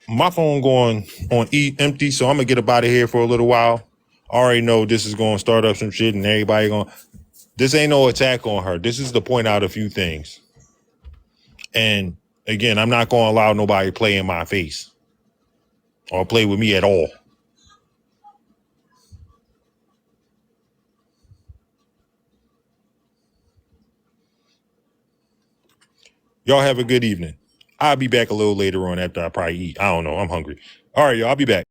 my phone going on empty, so I'm gonna get up out of here for a little while. I already know this is gonna start up some shit and everybody gonna. This ain't no attack on her. This is to point out a few things. And again, I'm not gonna allow nobody to play in my face or play with me at all. Y'all have a good evening. I'll be back a little later on after I probably eat. I don't know. I'm hungry. All right, y'all. I'll be back.